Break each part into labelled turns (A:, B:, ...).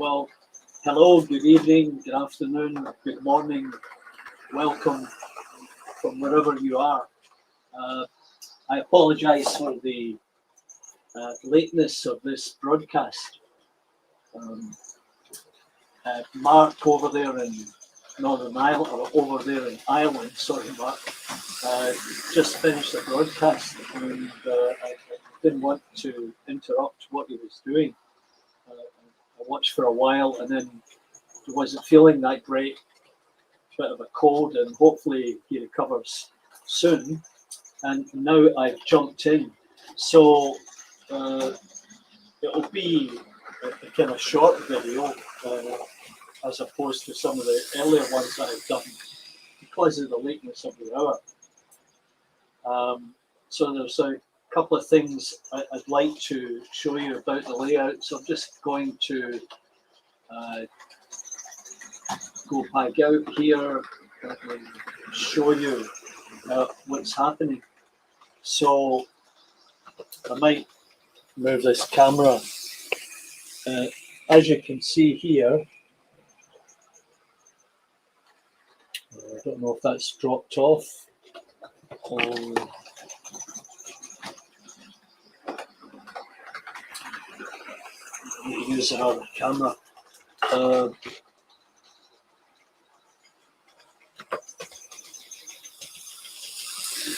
A: Well, hello, good evening, good afternoon, good morning. Welcome from wherever you are. I apologise for the lateness of this broadcast. Mark over there in Northern Ireland, or over there in Ireland, sorry Mark, just finished the broadcast and I didn't want to interrupt what he was doing. I watched for a while and then he wasn't feeling that great, bit of a cold, and hopefully he recovers soon. And now I've jumped in. So it'll be a kind of short video as opposed to some of the earlier ones that I've done because of the lateness of the hour. So there's a couple of things I'd like to show you about the layout. So I'm just going to go back out here and show you what's happening. So I might move this camera. As you can see here, I don't know if that's dropped off. Use another camera.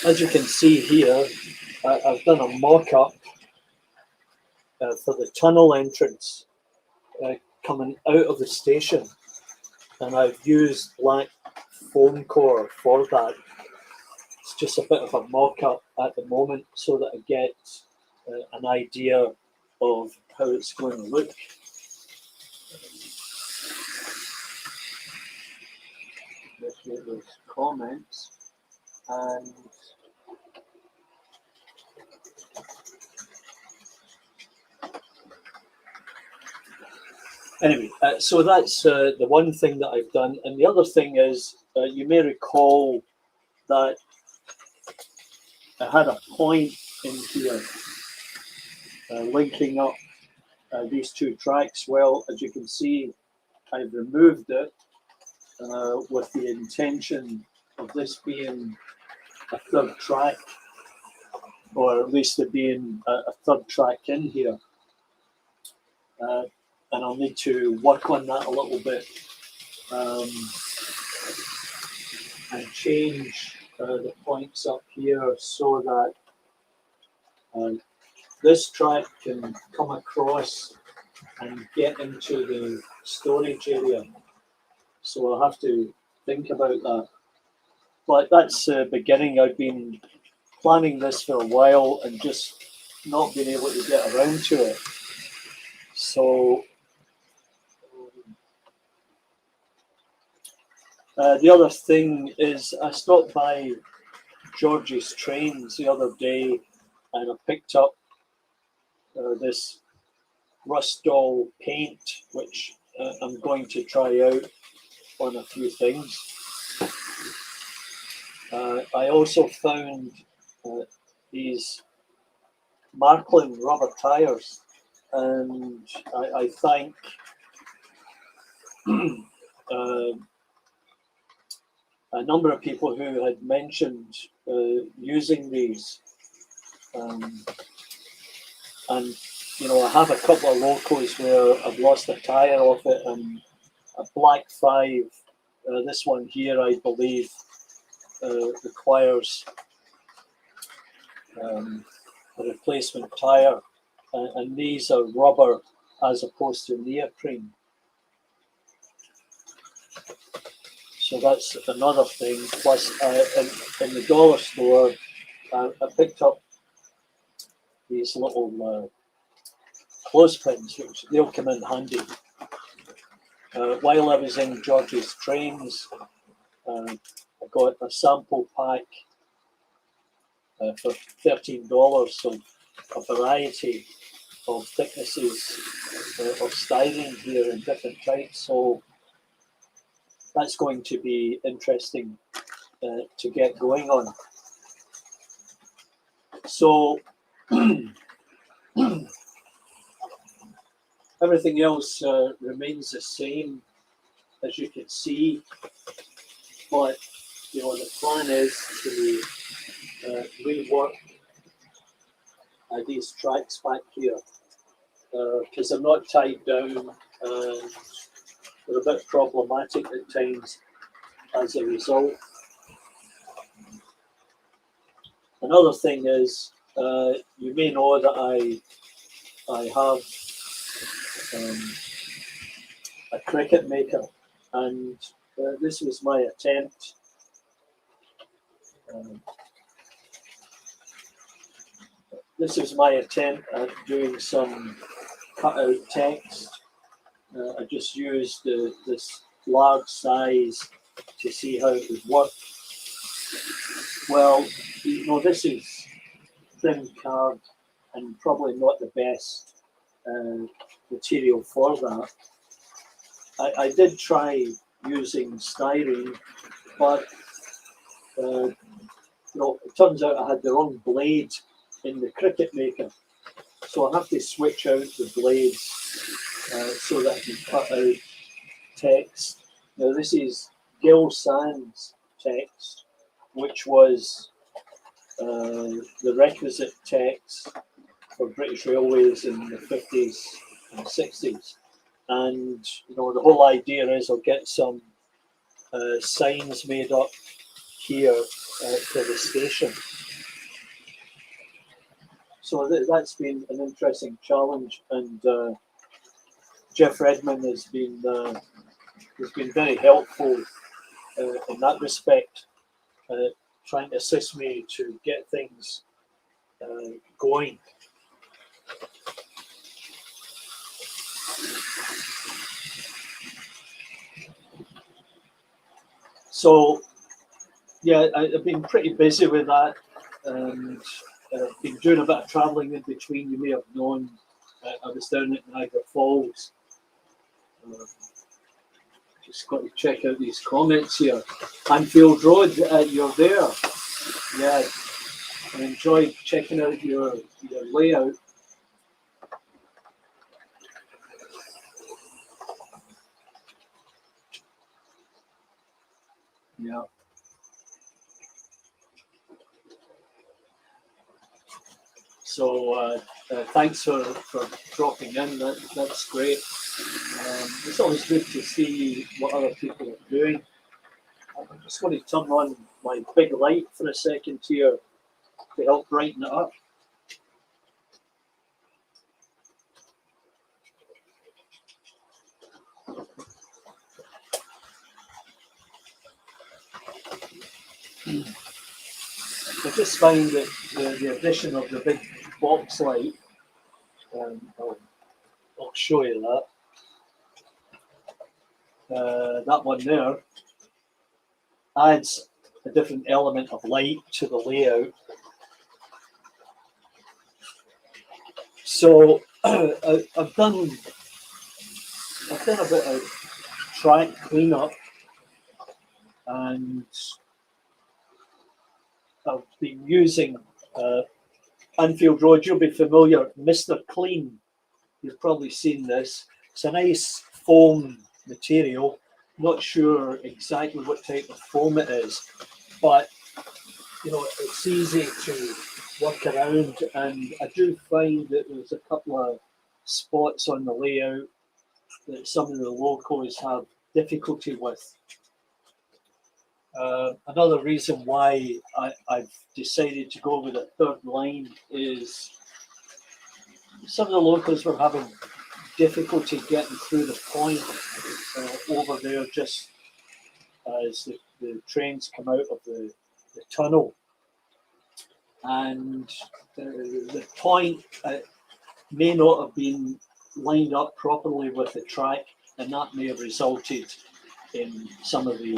A: As you can see here, I've done a mock-up for the tunnel entrance coming out of the station, and I've used black foam core for that. It's just a bit of a mock-up at the moment so that I get an idea of how it's going to look. Let's get those comments. And anyway, so that's the one thing that I've done. And the other thing is, you may recall that I had a point in here linking up these two tracks. Well, as you can see, I've removed it with the intention of this being a third track, or at least it being a third track in here. And I'll need to work on that a little bit and change the points up here so that this track can come across and get into the storage area. So I'll have to think about that. But that's beginning. I've been planning this for a while and just not been able to get around to it. So the other thing is, I stopped by George's Trains the other day and I picked up this Rustall paint, which I'm going to try out on a few things. I also found these Marklin rubber tires, and I thank a number of people who had mentioned using these. And you know, I have a couple of locos where I've lost a tire off it, and a black 5, this one here I believe requires a replacement tire, and these are rubber as opposed to neoprene. So that's another thing. Plus, in the dollar store, I picked up these little clothespins, which they'll come in handy. While I was in George's Trains, I got a sample pack for $13 of a variety of thicknesses of styrene here in different types. So that's going to be interesting to get going on. So Everything else remains the same, as you can see, but the plan is to rework these tracks back here because they're not tied down and they're a bit problematic at times as a result. Another thing is, you may know that I have a cricket maker, and this was my attempt. This is my attempt at doing some cut-out text. I just used this large size to see how it would work. Well, this is thin card and probably not the best material for that. I did try using styrene, but it turns out I had the wrong blade in the cricket maker, so I have to switch out the blades so that I can cut out text. Now this is Gill Sands text, which was the requisite text for British Railways in the 50s and 60s. And the whole idea is I'll get some signs made up here for the station. So that's been an interesting challenge, and Jeff Redmond has been very helpful in that respect, trying to assist me to get things going. So yeah, I've been pretty busy with that, and been doing a bit of travelling in between. You may have known I was down at Niagara Falls. Just got to check out these comments here. Anfield Road, you're there. Yeah, I enjoyed checking out your layout. Yeah. So thanks for dropping in. That's great. It's always good to see what other people are doing. I'm just going to turn on my big light for a second here to help brighten it up. I just find that the addition of the big box light, I'll show you that. That one there adds a different element of light to the layout. So I've done a bit of track cleanup, and I've been using Anfield Road. You'll be familiar, Mr. Clean. You've probably seen this. It's a nice foam material. Not sure exactly what type of foam it is, but it's easy to work around, and I do find that there's a couple of spots on the layout that some of the locos have difficulty with. Another reason why I've decided to go with a third line is some of the locos were having difficulty getting through the point over there just as the trains come out of the tunnel. And the point may not have been lined up properly with the track, and that may have resulted in some of the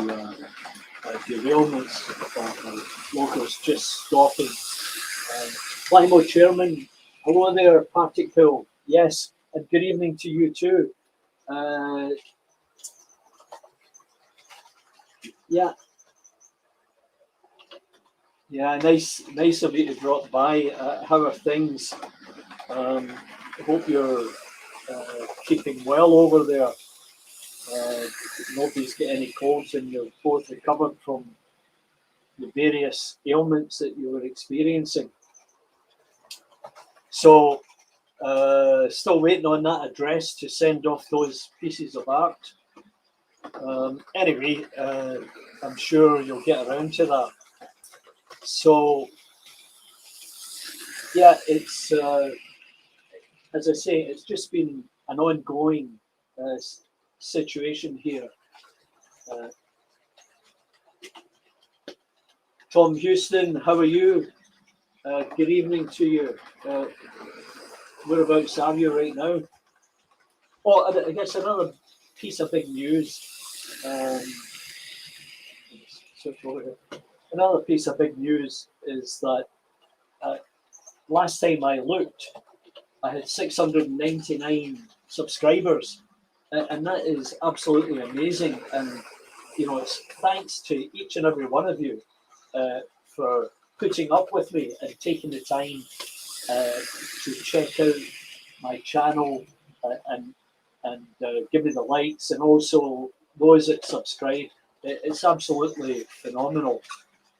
A: derailments of locos just stopping. Limo Chairman, hello there, Partick Hill. Yes, and good evening to you too. Yeah, nice of you to drop by. How are things? Hope you're keeping well over there. Nobody's got any colds, and you're both recovered from the various ailments that you were experiencing. So, still waiting on that address to send off those pieces of art. Anyway, I'm sure you'll get around to that. So, yeah, it's as I say, it's just been an ongoing situation here. Tom Houston, how are you? Good evening to you. Whereabouts are you right now? Oh, I guess another piece of big news. Another piece of big news is that last time I looked, I had 699 subscribers, and that is absolutely amazing. And you know, it's thanks to each and every one of you for putting up with me and taking the time to check out my channel and give me the likes, and also those that subscribe. It's absolutely phenomenal,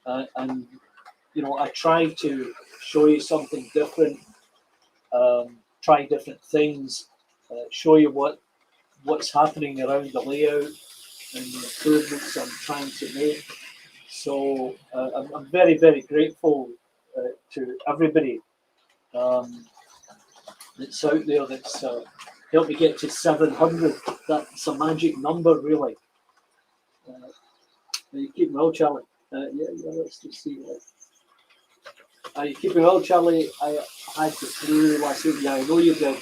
A: and you know, I try to show you something different, try different things, show you what's happening around the layout and the improvements I'm trying to make. So I'm very, very grateful to everybody that's out there that's helped me get to 700. That's a magic number, really. You keep well, Charlie. Yeah, let's just see. You keeping well, Charlie? I had the flu last week. Yeah, I know you did.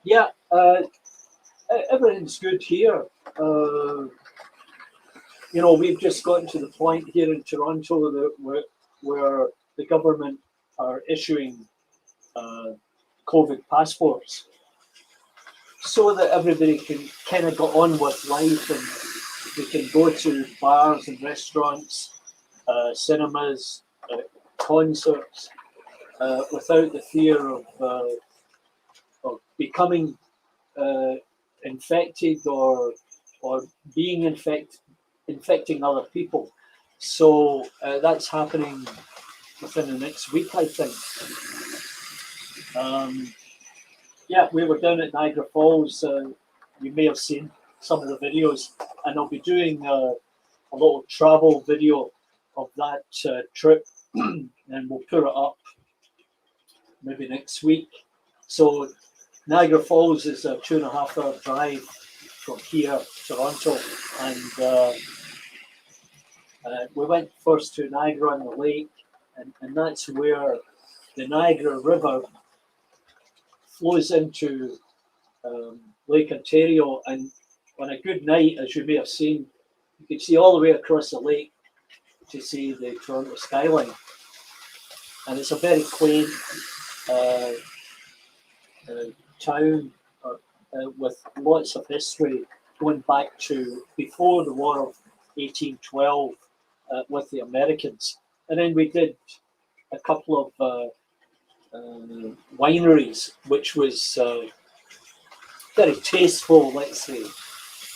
A: Yeah, everything's good here. You know, we've just gotten to the point here in Toronto that where the government are issuing COVID passports so that everybody can kind of go on with life, and we can go to bars and restaurants, cinemas, concerts, without the fear of becoming infected or being infecting other people. So that's happening within the next week, I think. Yeah, we were down at Niagara Falls. You may have seen some of the videos, and I'll be doing a little travel video of that trip, and we'll put it up maybe next week. So Niagara Falls is a 2.5-hour drive from here, Toronto, and we went first to Niagara on the lake, and that's where the Niagara River flows into Lake Ontario. And on a good night, as you may have seen, you can see all the way across the lake to see the Toronto skyline. And it's a very quaint town with lots of history going back to before the War of 1812 with the Americans. And then we did a couple of wineries, which was very tasteful, let's say.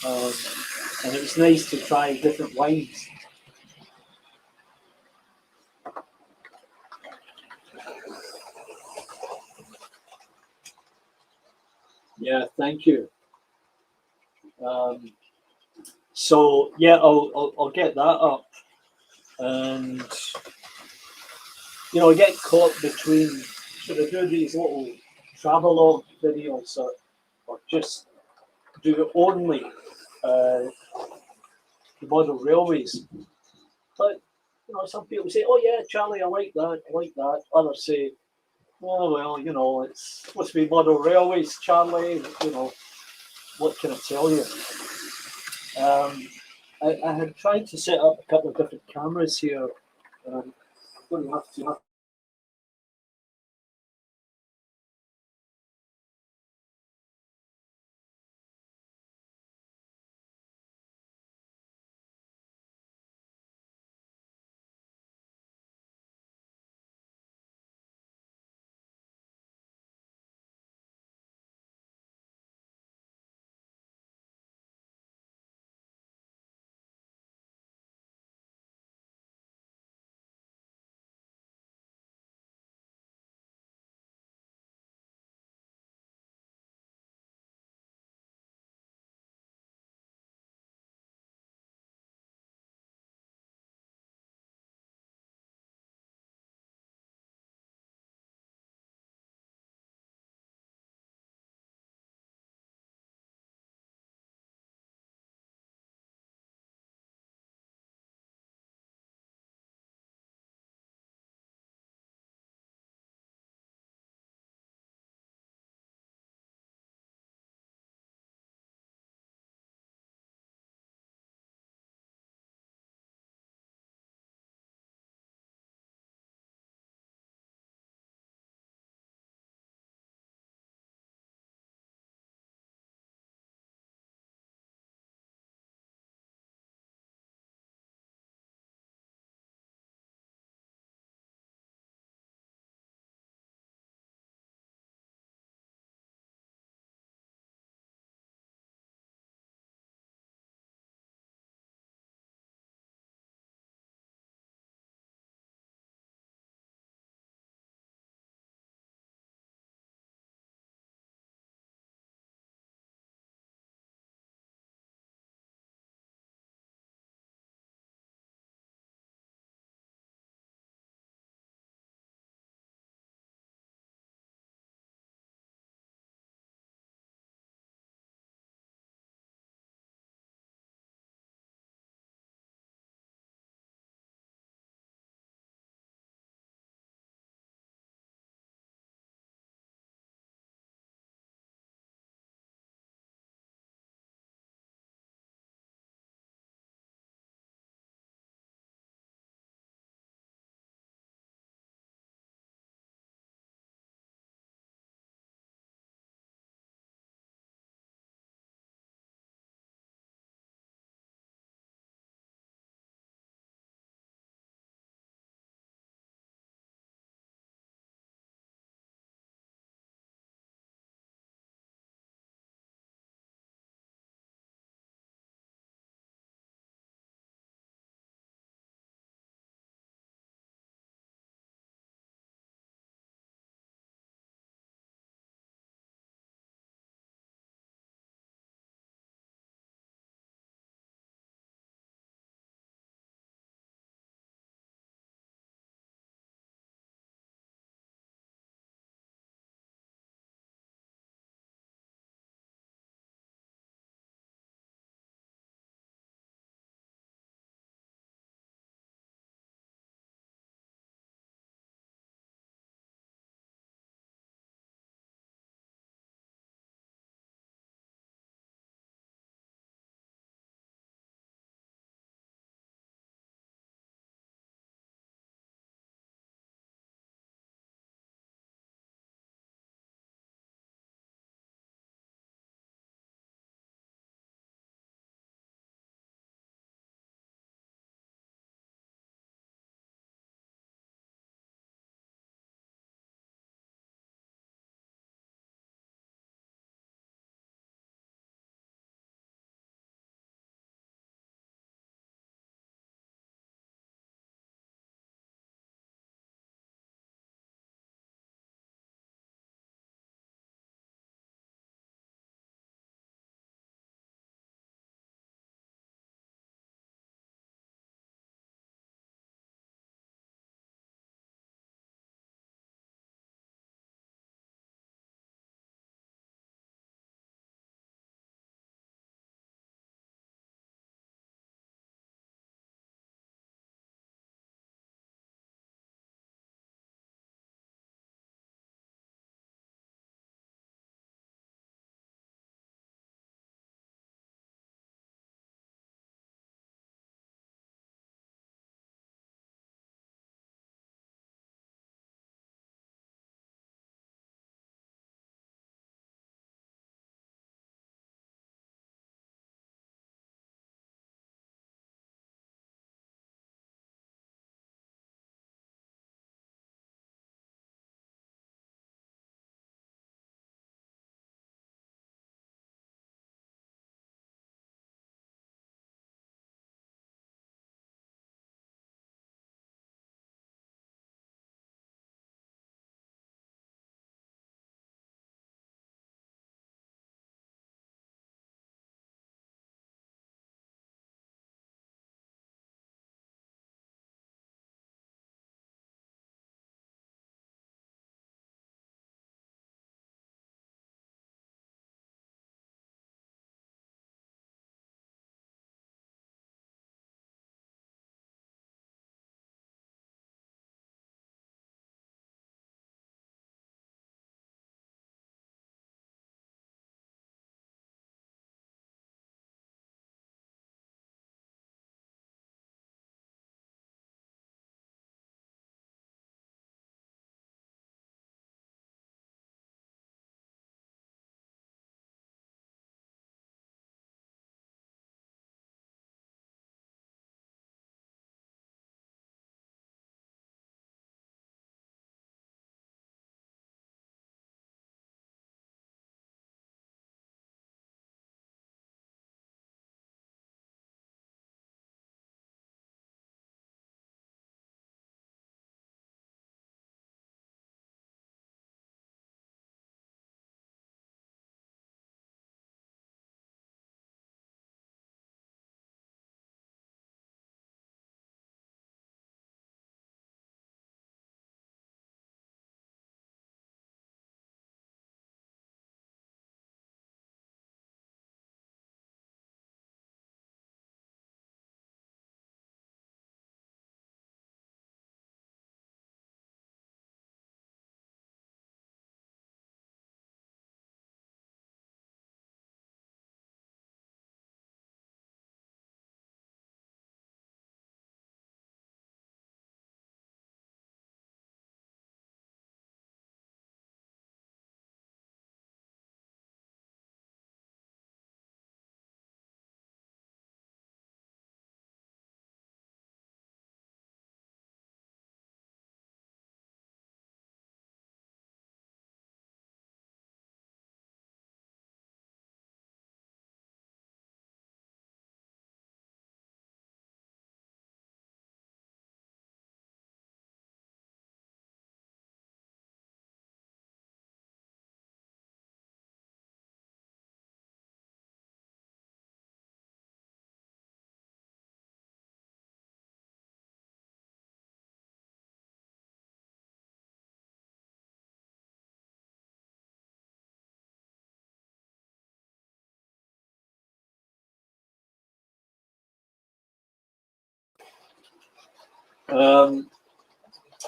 A: And it was nice to try different wines. Yeah, thank you. So yeah, I'll get that up, and you know, I get caught between should I do these little travelogue videos or just do only the model railways. But you know, some people say, "Oh yeah, Charlie, I like that, I like that." Others say, "Oh well, you know, it's supposed to be model railways, Charlie. You know, what can I tell you?" I had tried to set up a couple of different cameras here. I'm going to have to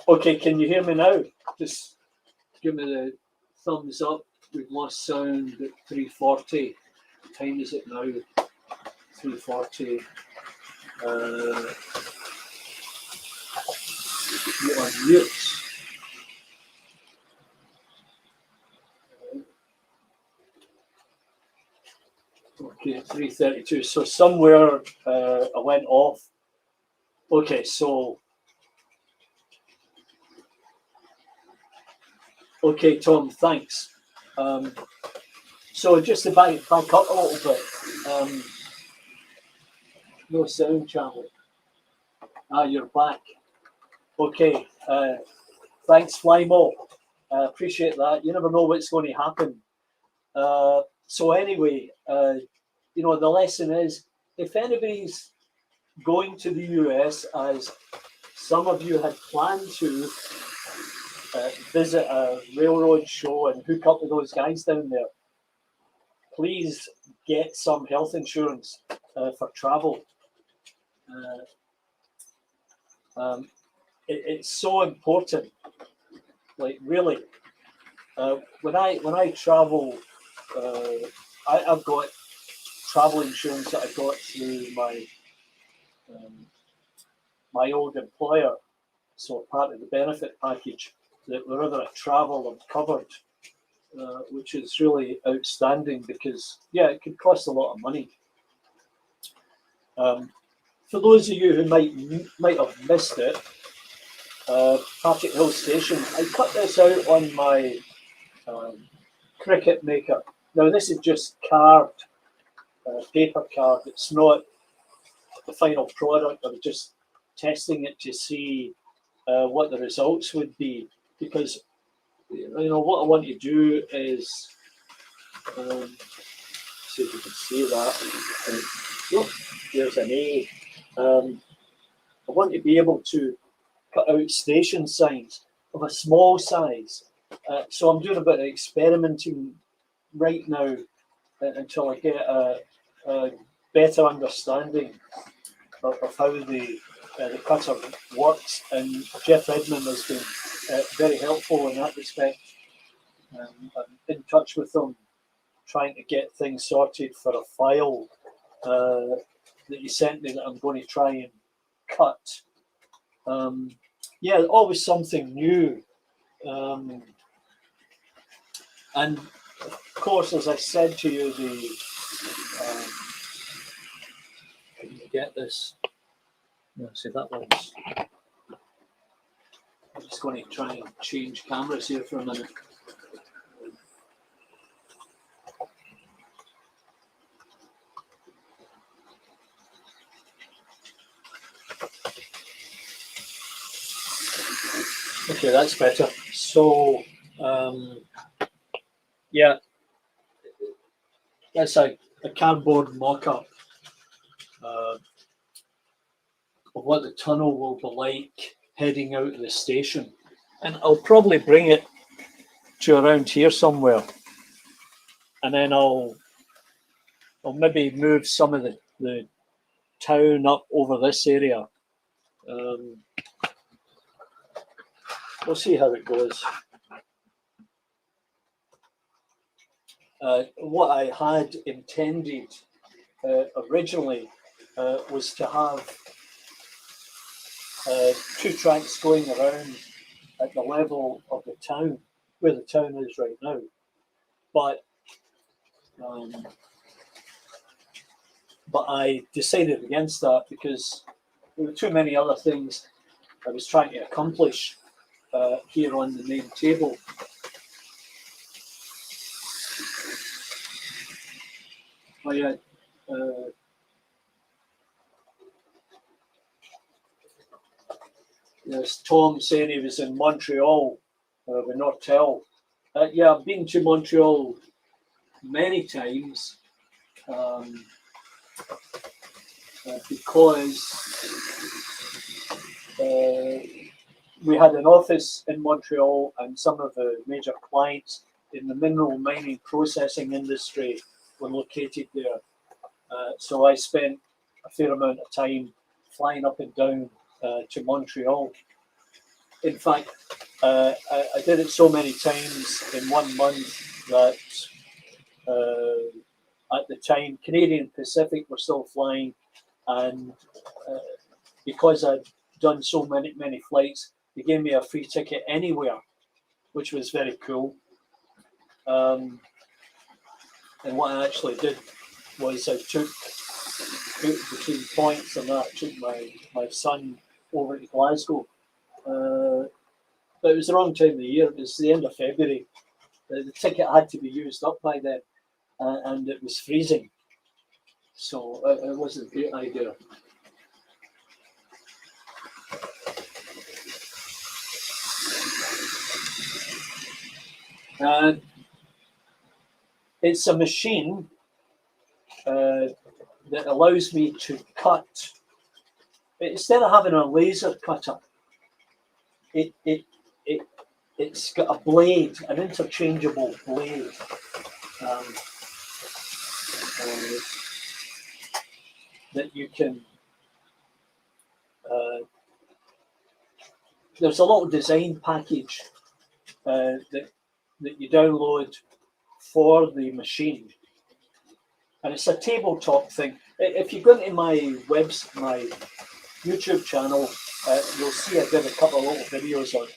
A: Okay, can you hear me now? Just give me the thumbs up. We've lost sound at 3:40. What time is it now? 3:40. You're on mute. Okay, 3:32. So somewhere I went off. Okay, so okay, Tom, thanks. So just to back up a little bit, no sound channel. You're back. Okay, thanks, Flymo. I appreciate that. You never know what's going to happen. So anyway, you know, the lesson is, if anybody's going to the US, as some of you had planned to, visit a railroad show and hook up with those guys down there, please get some health insurance for travel. It's so important. Like really, when I travel, I've got travel insurance that I got through my old employer. So part of the benefit package, that wherever I travel, I'm covered, which is really outstanding because, yeah, it could cost a lot of money. For those of you who might have missed it, Partick Hill Station, I cut this out on my cricket maker. Now this is just carved, paper carved. It's not the final product. I'm just testing it to see what the results would be, because you know what I want to do is see if you can see that. Oh, there's an A. I want to be able to cut out station signs of a small size. So I'm doing a bit of experimenting right now until I get a better understanding of how the cutter works. And Jeff Edmond has been very helpful in that respect. I'm in touch with them, trying to get things sorted for a file that he sent me that I'm going to try and cut. Yeah, always something new. And of course, as I said to you, can you get this? No, see that one's. I'm just going to try and change cameras here for a minute. Okay, that's better. So, yeah, that's a cardboard mock-up of what the tunnel will be like heading out of the station. And I'll probably bring it to around here somewhere. And then I'll maybe move some of the town up over this area. We'll see how it goes. What I had intended originally was to have two tracks going around at the level of the town, where the town is right now. But I decided against that because there were too many other things I was trying to accomplish here on the main table. Oh yeah, there's Tom saying he was in Montreal with Nortel. Yeah, I've been to Montreal many times because we had an office in Montreal, and some of the major clients in the mineral mining processing industry were located there. So I spent a fair amount of time flying up and down to Montreal. In fact, I did it so many times in 1 month that at the time Canadian Pacific were still flying, and because I'd done so many flights, they gave me a free ticket anywhere, which was very cool. And what I actually did was I took between points and that, took my son over to Glasgow. But it was the wrong time of the year. It was the end of February. The ticket had to be used up by then, and it was freezing. So it wasn't a great idea. And it's a machine that allows me to cut. Instead of having a laser cutter, it's got a blade, an interchangeable blade. That you can. There's a little design package that you download for the machine, and it's a tabletop thing. If you go into my YouTube channel, you'll see I did a couple of little videos on it.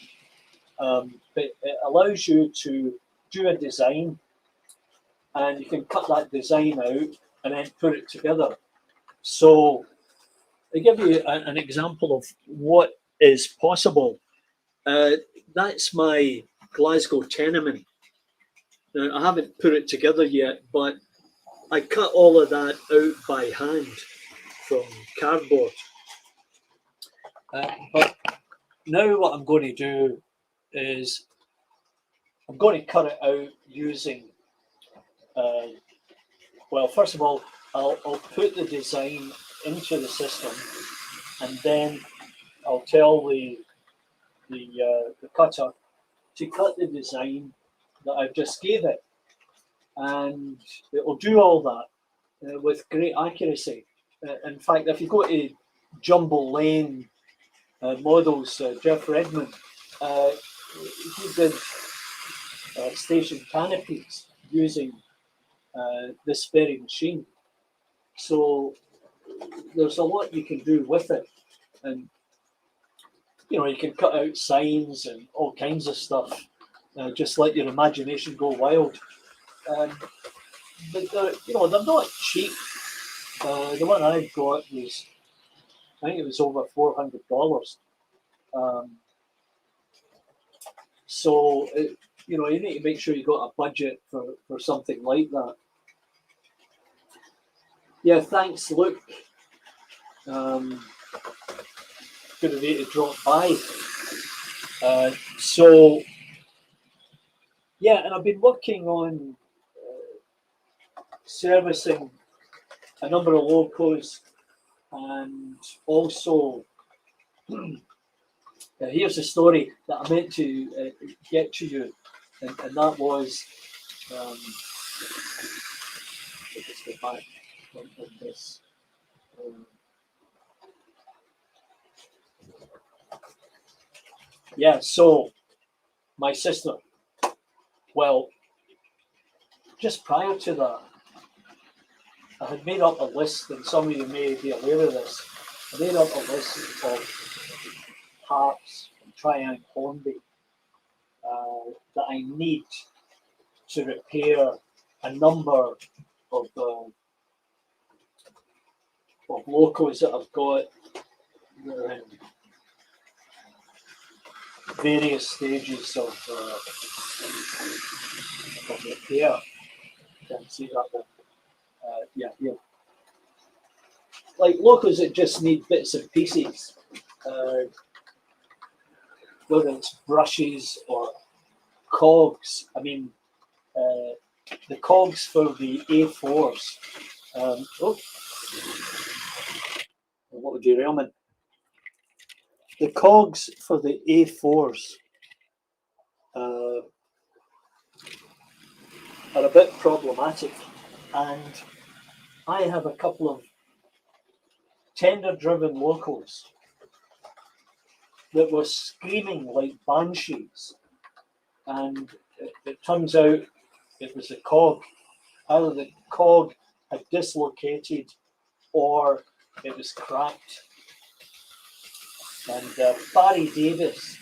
A: But it allows you to do a design, and you can cut that design out and then put it together. So I give you an example of what is possible. That's my Glasgow tenement. Now, I haven't put it together yet, but I cut all of that out by hand from cardboard. But now what I'm going to do is I'm going to cut it out using, well, first of all, I'll put the design into the system, and then I'll tell the cutter to cut the design that I've just gave it, and it will do all that with great accuracy. In fact, if you go to Jumbo Lane Models, Jeff Redmond, he did station canopies using this very machine. So there's a lot you can do with it, and you can cut out signs and all kinds of stuff. Just let your imagination go wild. But they're not cheap. The one I've got was, I think it was over $400. So you need to make sure you got a budget for something like that. Yeah, thanks, Luke. Good of you to drop by. So yeah, and I've been working on servicing a number of locos, and also here's a story that I meant to get to you, and that was let's get back on this. Yeah, so my sister, well, just prior to that, I had made up a list, and some of you may be aware of this. I made up a list of parts from Triang Hornby that I need to repair a number of locos that I've got that are in various stages of repair. You can see that one. Yeah, here. Like locos that just need bits and pieces, whether it's brushes or cogs. I mean, the cogs for the A4s. What would derailment? The cogs for the A4s are a bit problematic, and I have a couple of tender-driven locos that were screaming like banshees. And it turns out it was the cog. Either the cog had dislocated or it was cracked. And Barry Davis,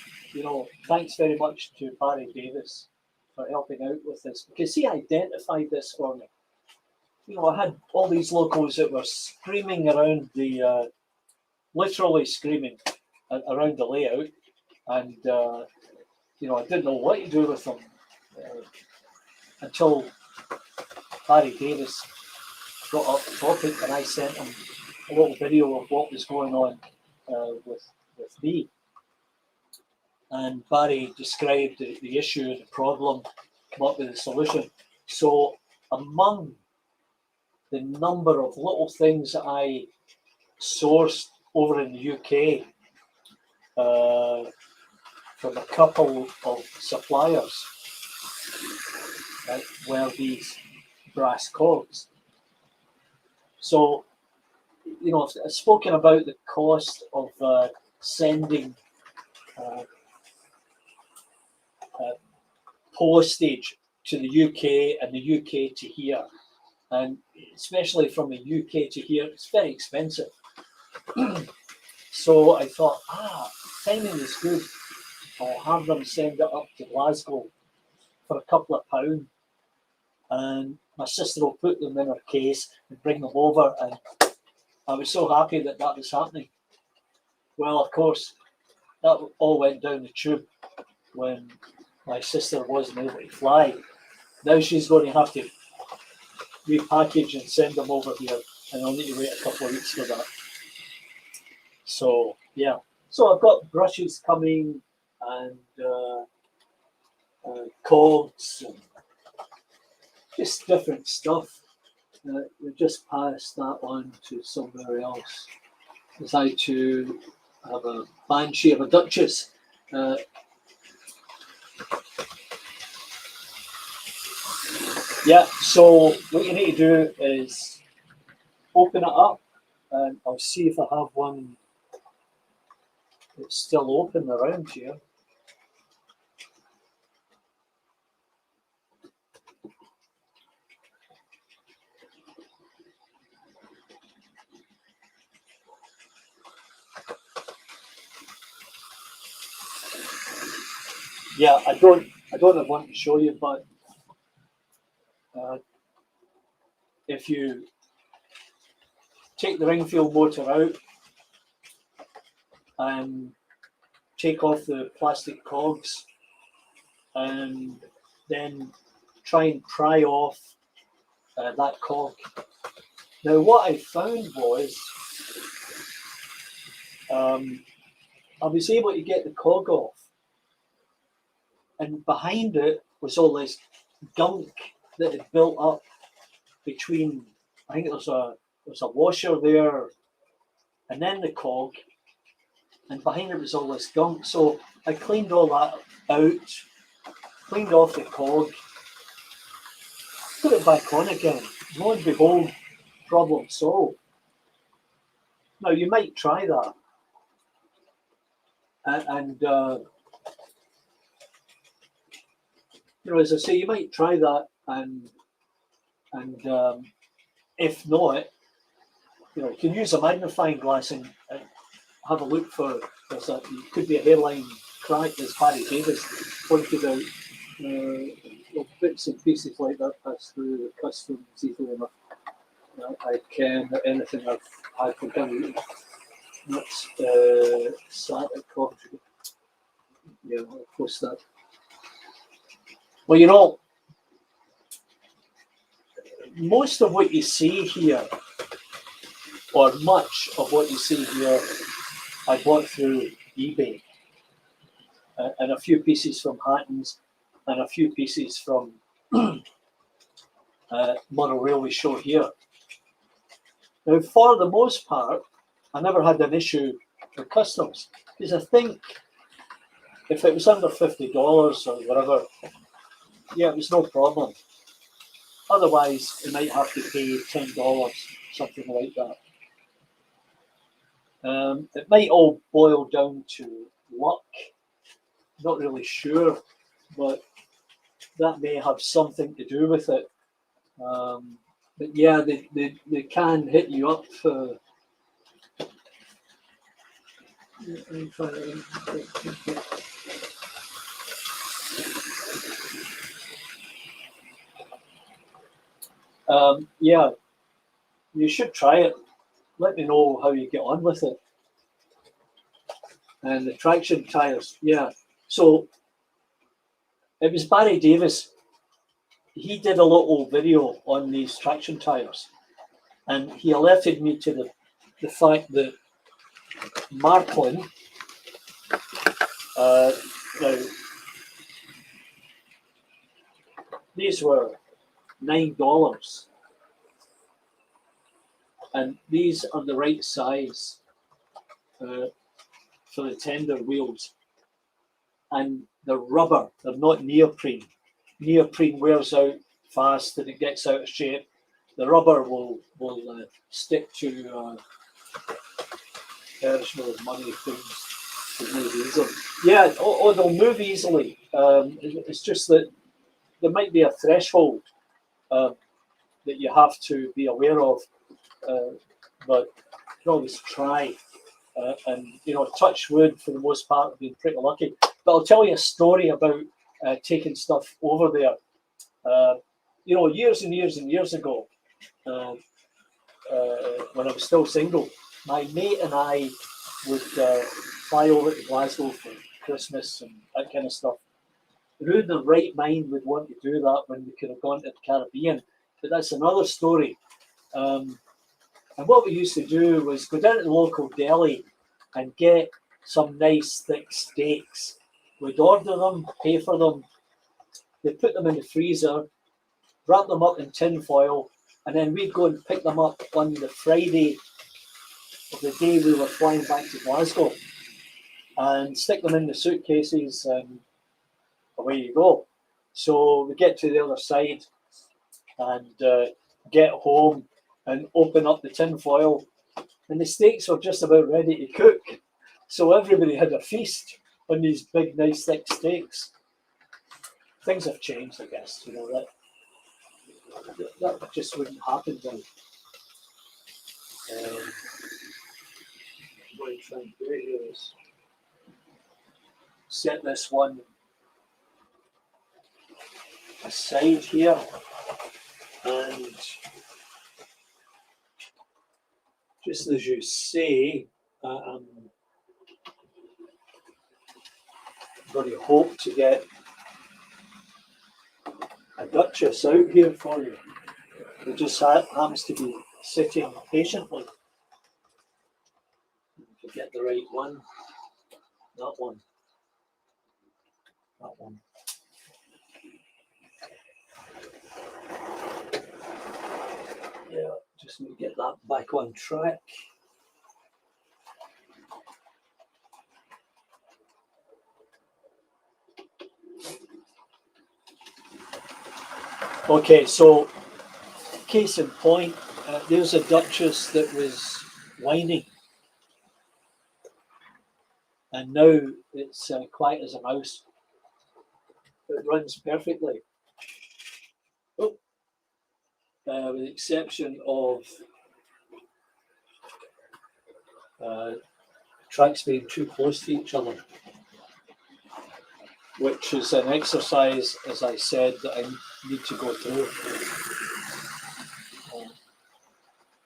A: thanks very much to Barry Davis for helping out with this, because he identified this for me. I had all these locos that were screaming around literally screaming around the layout, and I didn't know what to do with them until Barry Davis brought up the topic, and I sent him a little video of what was going on with me. And Barry described the issue, the problem, come up with a solution. So among the number of little things that I sourced over in the UK from a couple of suppliers, were these brass cogs. So, I've spoken about the cost of sending postage to the UK and the UK to here, and especially from the UK to here, it's very expensive. So I thought, timing is good. I'll have them send it up to Glasgow for a couple of £, and my sister will put them in her case and bring them over, and I was so happy that was happening. Well, of course, that all went down the tube when my sister wasn't able to fly. Now she's going to have to repackage and send them over here, and I'll need to wait a couple of weeks for that. So, yeah. So I've got brushes coming, and cogs, and just different stuff. We just passed that on to somewhere else. Decided to have a banshee of a Duchess. Yeah, so what you need to do is open it up, and I'll see if I have one that's still open around here. Yeah, I don't have one to show you, but if you take the Ringfield motor out and take off the plastic cogs, and then try and pry off that cog. Now, what I found was I was able to get the cog off, and behind it was all this gunk that had built up between. I think there's a washer there, and then the cog, and behind it was all this gunk. So I cleaned all that out, cleaned off the cog, put it back on again. Lo and behold, problem solved. Now you might try that, and as I say, you might try that, and if not, you can use a magnifying glass and have a look for. It could be a hairline crack, as Barry Davis pointed out. Bits and pieces like that pass through the customs easily enough. I can anything I've had from him. That's Santa Claus. Yeah, I'll post that. Well, most of what you see here, or much of what you see here, I bought through eBay, and a few pieces from Hatton's, and a few pieces from Mono Railway Show here. Now, for the most part, I never had an issue with customs, because I think if it was under $50 or whatever, yeah, it was no problem. Otherwise, you might have to pay $10, something like that. It might all boil down to luck. Not really sure, but that may have something to do with it. But yeah, they can hit you up for. Yeah, you should try it. Let me know how you get on with it. And the traction tires, yeah. So it was Barry Davis. He did a little video on these traction tires, and he alerted me to the fact that Marklin, now these were $9, and these are the right size for the tender wheels, and they're rubber. They're not neoprene. Neoprene wears out fast and it gets out of shape. The rubber will stick to personal money things to move easily. Yeah, they'll move easily. It's just that there might be a threshold that you have to be aware of, but you can always try. And touch wood, for the most part, I've been pretty lucky. But I'll tell you a story about taking stuff over there. Years and years and years ago, when I was still single, my mate and I would fly over to Glasgow for Christmas and that kind of stuff. Who in the right mind would want to do that when we could have gone to the Caribbean? But that's another story. And what we used to do was go down to the local deli and get some nice thick steaks. We'd order them, pay for them, they'd put them in the freezer, wrap them up in tin foil, and then we'd go and pick them up on the Friday of the day we were flying back to Glasgow and stick them in the suitcases, and away you go. So we get to the other side and get home and open up the tin foil, and the steaks were just about ready to cook. So everybody had a feast on these big, nice, thick steaks. Things have changed, I guess. That just wouldn't happen then. What I'm trying to do here is set this one aside here, and just as you say, I'm going to hope to get a Duchess out here for you. It just happens to be sitting patiently. To get the right one, that one, that one. Yeah, just need to get that back on track. Okay, so case in point, there's a Duchess that was whining, and now it's quiet as a mouse. It runs perfectly. Oh, with the exception of tracks being too close to each other, which is an exercise, as I said, that I need to go through.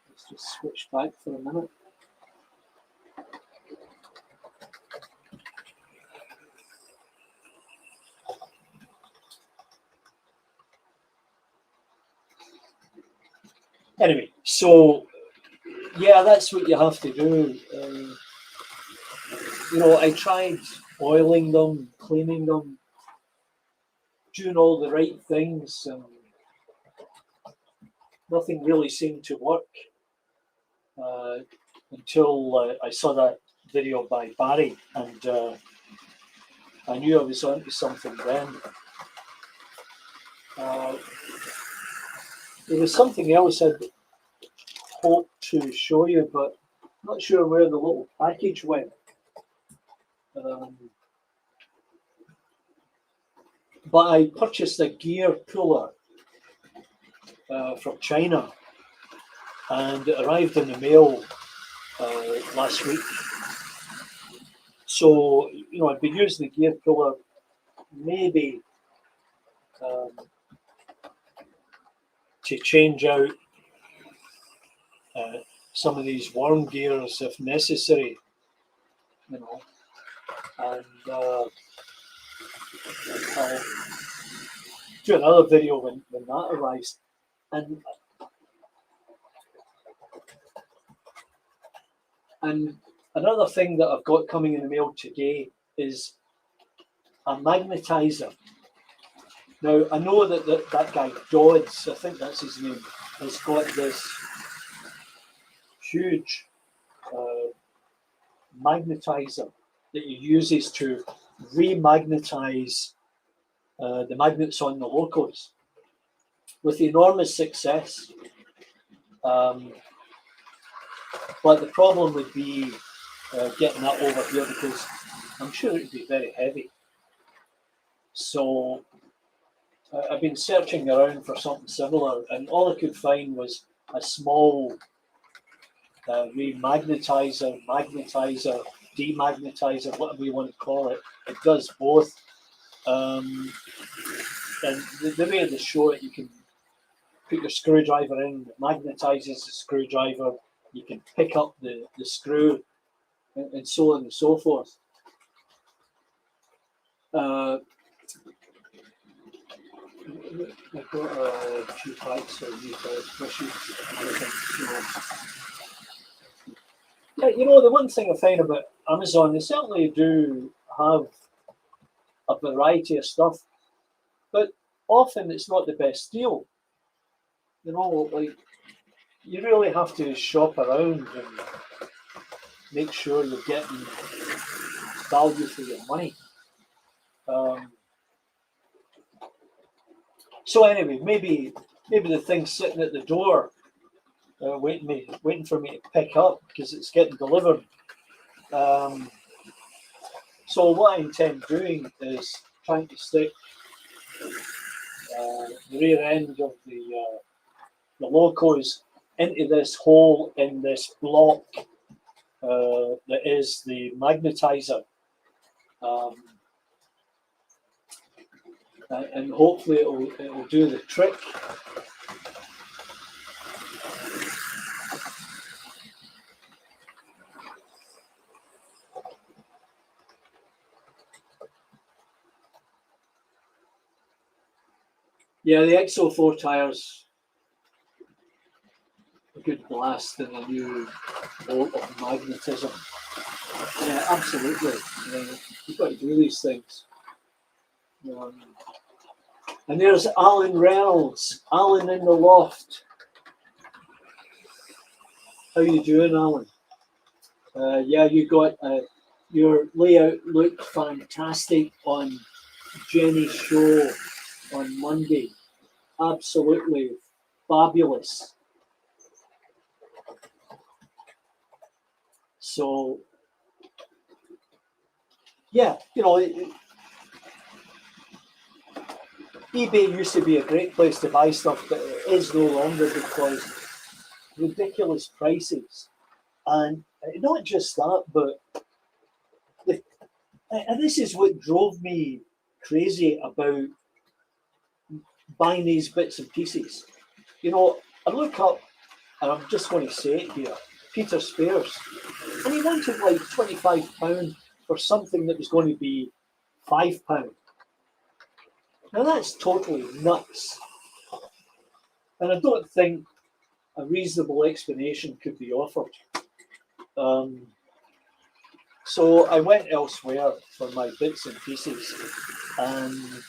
A: Let's just switch back for a minute. Anyway, so yeah, that's what you have to do. I tried oiling them, cleaning them, doing all the right things, and nothing really seemed to work until I saw that video by Barry, and I knew I was onto something then. There was something else I'd hoped to show you, but I'm not sure where the little package went. But I purchased a gear puller from China, and it arrived in the mail last week. So, you know, I've been using the gear puller maybe to change out some of these worm gears if necessary, you know, and I'll do another video when that arrives. And another thing that I've got coming in the mail today is a magnetizer. Now, I know that guy Dodds, I think that's his name, has got this huge magnetizer that he uses to remagnetize the magnets on the locos with enormous success. But the problem would be getting that over here, because I'm sure it would be very heavy. So I've been searching around for something similar, and all I could find was a small remagnetizer, magnetizer, demagnetizer, whatever you want to call it. It does both. And the way they show it, you can put your screwdriver in, it magnetizes the screwdriver, you can pick up the screw, and so on and so forth. I've got a few packs of brushes. Yeah, you know, the one thing I find about Amazon, they certainly do have a variety of stuff, but often it's not the best deal. You know, like, you really have to shop around and make sure you're getting value for your money. So anyway, maybe the thing's sitting at the door, waiting for me to pick up because it's getting delivered. So what I intend doing is trying to stick the rear end of the locos into this hole in this block that is the magnetizer. And hopefully it will do the trick. Yeah, the XO4 tires, a good blast in a new bolt of magnetism. Yeah, absolutely. You've got to do these things. And there's Alan Reynolds, Alan in the loft. How you doing, Alan? Yeah, you got your layout looked fantastic on Jenny's show on Monday. Absolutely fabulous. So, yeah, you know, eBay used to be a great place to buy stuff, but it is no longer because ridiculous prices. And not just that, but and this is what drove me crazy about buying these bits and pieces. You know, I look up, and I'm just going to say it here, Peter Spears, and he wanted like £25 for something that was going to be £5. Now that's totally nuts. And I don't think a reasonable explanation could be offered. So I went elsewhere for my bits and pieces, and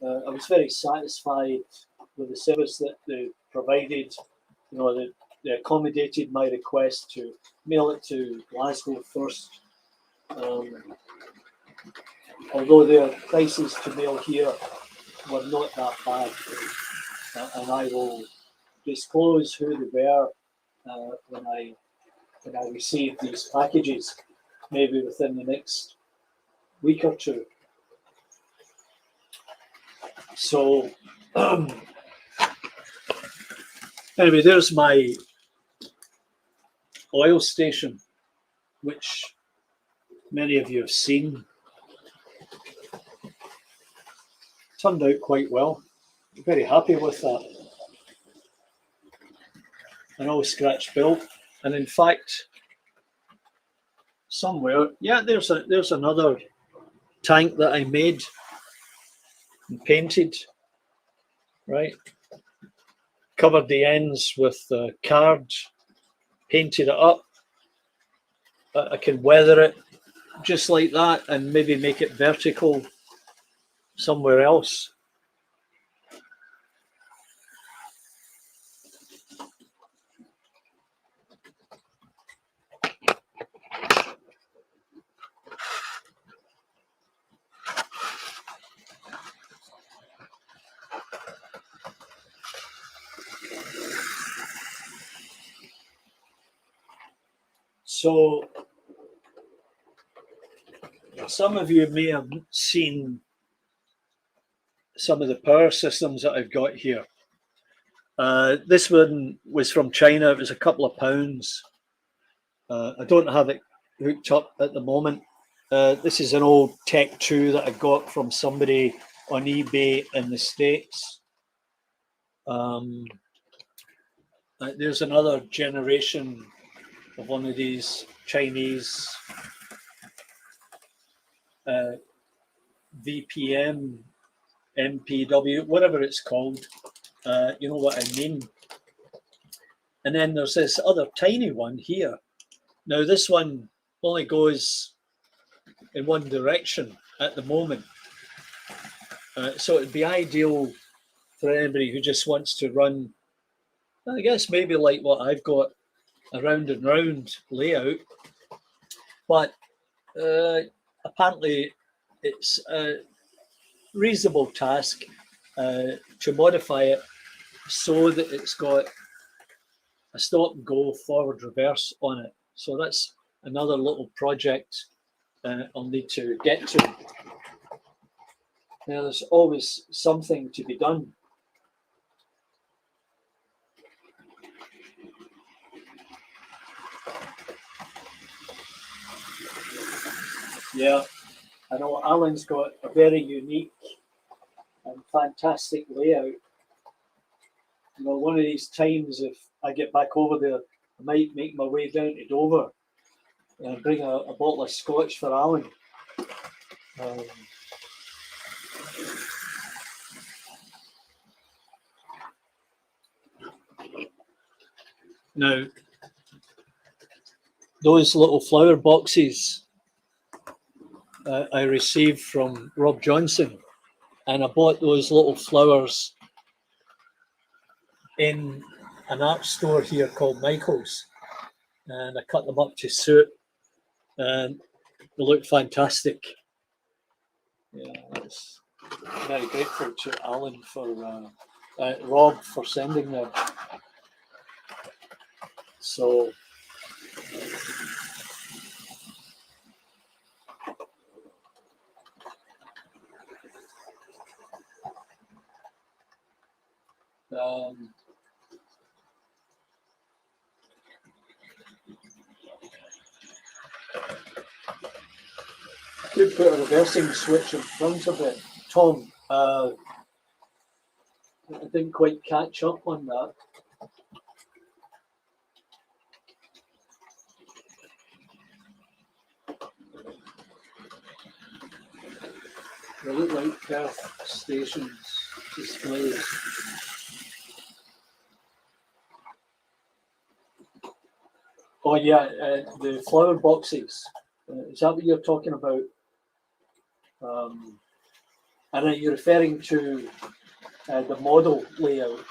A: I was very satisfied with the service that they provided. You know, they accommodated my request to mail it to Glasgow first. Although their prices to mail here were not that bad. And I will disclose who they were when I received these packages. maybe within the next week or two. So anyway, there's my oil station, which many of you have seen. Turned out quite well. I'm very happy with that. And all scratch built. And in fact, somewhere, yeah, there's another tank that I made and painted, right? Covered the ends with card, painted it up. I can weather it just like that and maybe make it vertical somewhere else. So some of you may have seen some of the power systems that I've got here. This one was from China. It was a couple of pounds. I don't have it hooked up at the moment. This is an old Tech 2 that I got from somebody on eBay in the States. There's another generation of one of these Chinese VPM, MPW, whatever it's called. You know what I mean. And then there's this other tiny one here. Now this one only goes in one direction at the moment. So it'd be ideal for anybody who just wants to run, I guess maybe like what I've got, a round and round layout. But apparently it's a reasonable task to modify it so that it's got a stop and go forward reverse on it. So that's another little project I'll need to get to. Now there's always something to be done. Yeah, I know Alan's got a very unique and fantastic layout. You know, one of these times, if I get back over there, I might make my way down to Dover and bring a bottle of Scotch for Alan. Now, those little flower boxes I received from Rob Johnson, and I bought those little flowers in an art store here called Michael's, and I cut them up to suit, and they look fantastic. Yeah, that's very grateful to Alan for Rob for sending them. So could put a reversing switch in front of it. Tom, I didn't quite catch up on that. They look like Perth stations displays. Oh yeah, the flower boxes. Is that what you're talking about? And are you referring to the model layout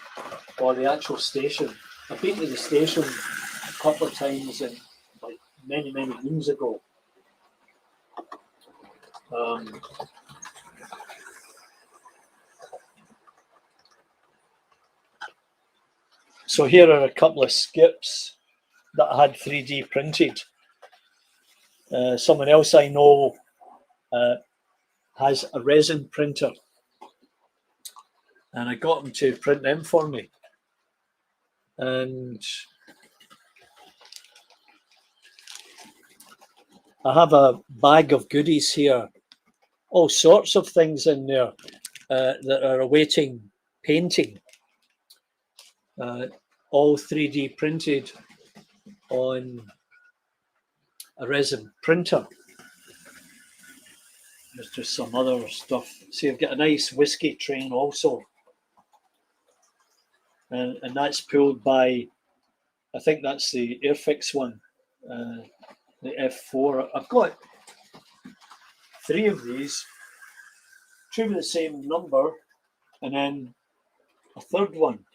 A: or the actual station? I've been to the station a couple of times, and like many moons ago. So here are a couple of skips that I had 3D printed. Someone else I know has a resin printer, and I got him to print them for me. And I have a bag of goodies here, all sorts of things in there that are awaiting painting, all 3D printed on a resin printer. There's just some other stuff. See, I've got a nice whiskey train also, and that's pulled by, I think that's the Airfix one, the F4. I've got 3 of these, 2 with the same number, and then a third one.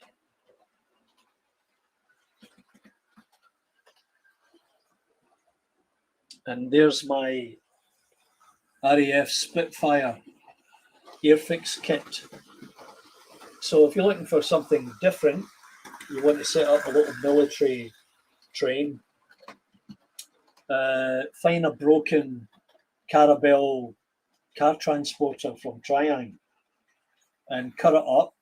A: And there's my RAF Spitfire Airfix kit. So if you're looking for something different, you want to set up a little military train, find a broken Carabelle car transporter from Triang and cut it up,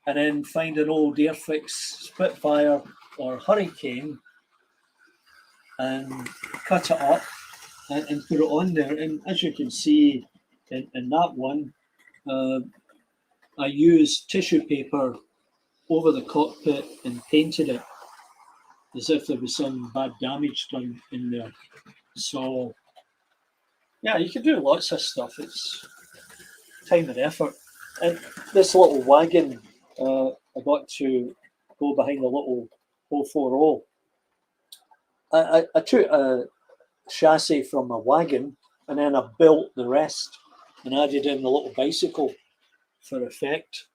A: and then find an old Airfix Spitfire or Hurricane and cut it up and put it on there. And as you can see in that one, I used tissue paper over the cockpit and painted it as if there was some bad damage done in there. So yeah, you can do lots of stuff. It's time and effort. And this little wagon, I got to go behind the little 040. I took a chassis from a wagon and then I built the rest and added in the little bicycle for effect.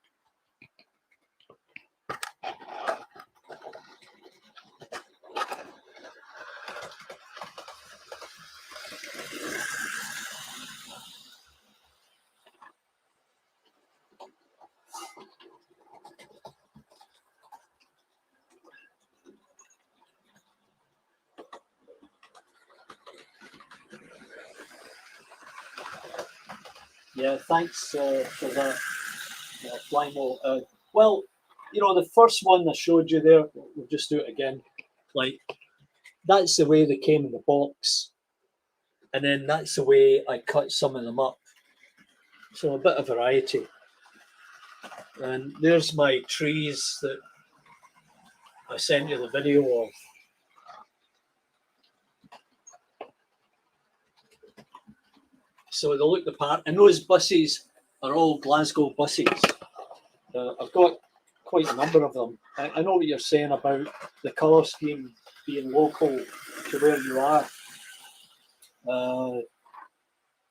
A: Yeah, thanks for that, Flymo. Well, you know, the first one I showed you there, we'll just do it again. Like, that's the way they came in the box. And then that's the way I cut some of them up. So a bit of variety. And there's my trees that I sent you the video of. So they look the part, and those buses are all Glasgow buses. I've got quite a number of them. I know what you're saying about the colour scheme being local to where you are. You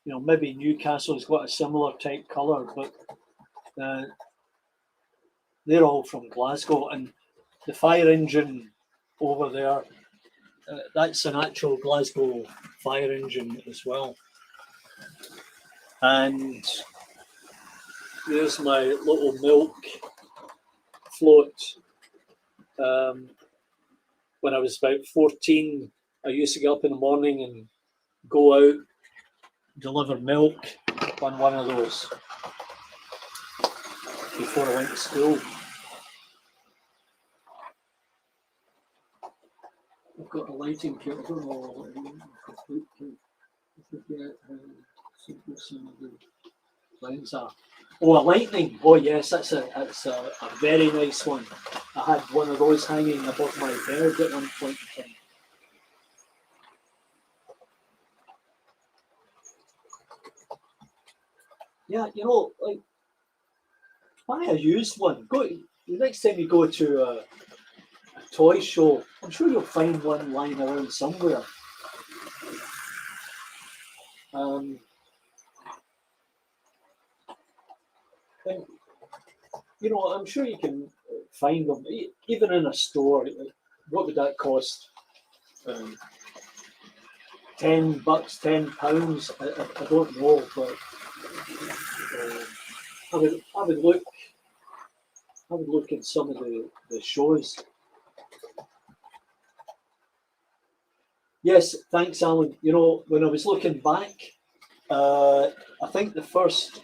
A: know, maybe Newcastle's got a similar type colour, but they're all from Glasgow. And the fire engine over there, that's an actual Glasgow fire engine as well. And there's my little milk float. When I was about 14, I used to get up in the morning and go out, deliver milk on one of those before I went to school. I've got a lighting kit. I don't know some of the lines are. Oh, a lightning. Oh yes, that's a very nice one. I had one of those hanging above my bed at one point in time. Yeah, you know, like, buy a used one. Go the next time you go to a toy show, I'm sure you'll find one lying around somewhere. And, you know, I'm sure you can find them even in a store. What would that cost? $10, £10. I don't know, but I would look at some of the shows. Yes, thanks, Alan. You know, when I was looking back, I think the first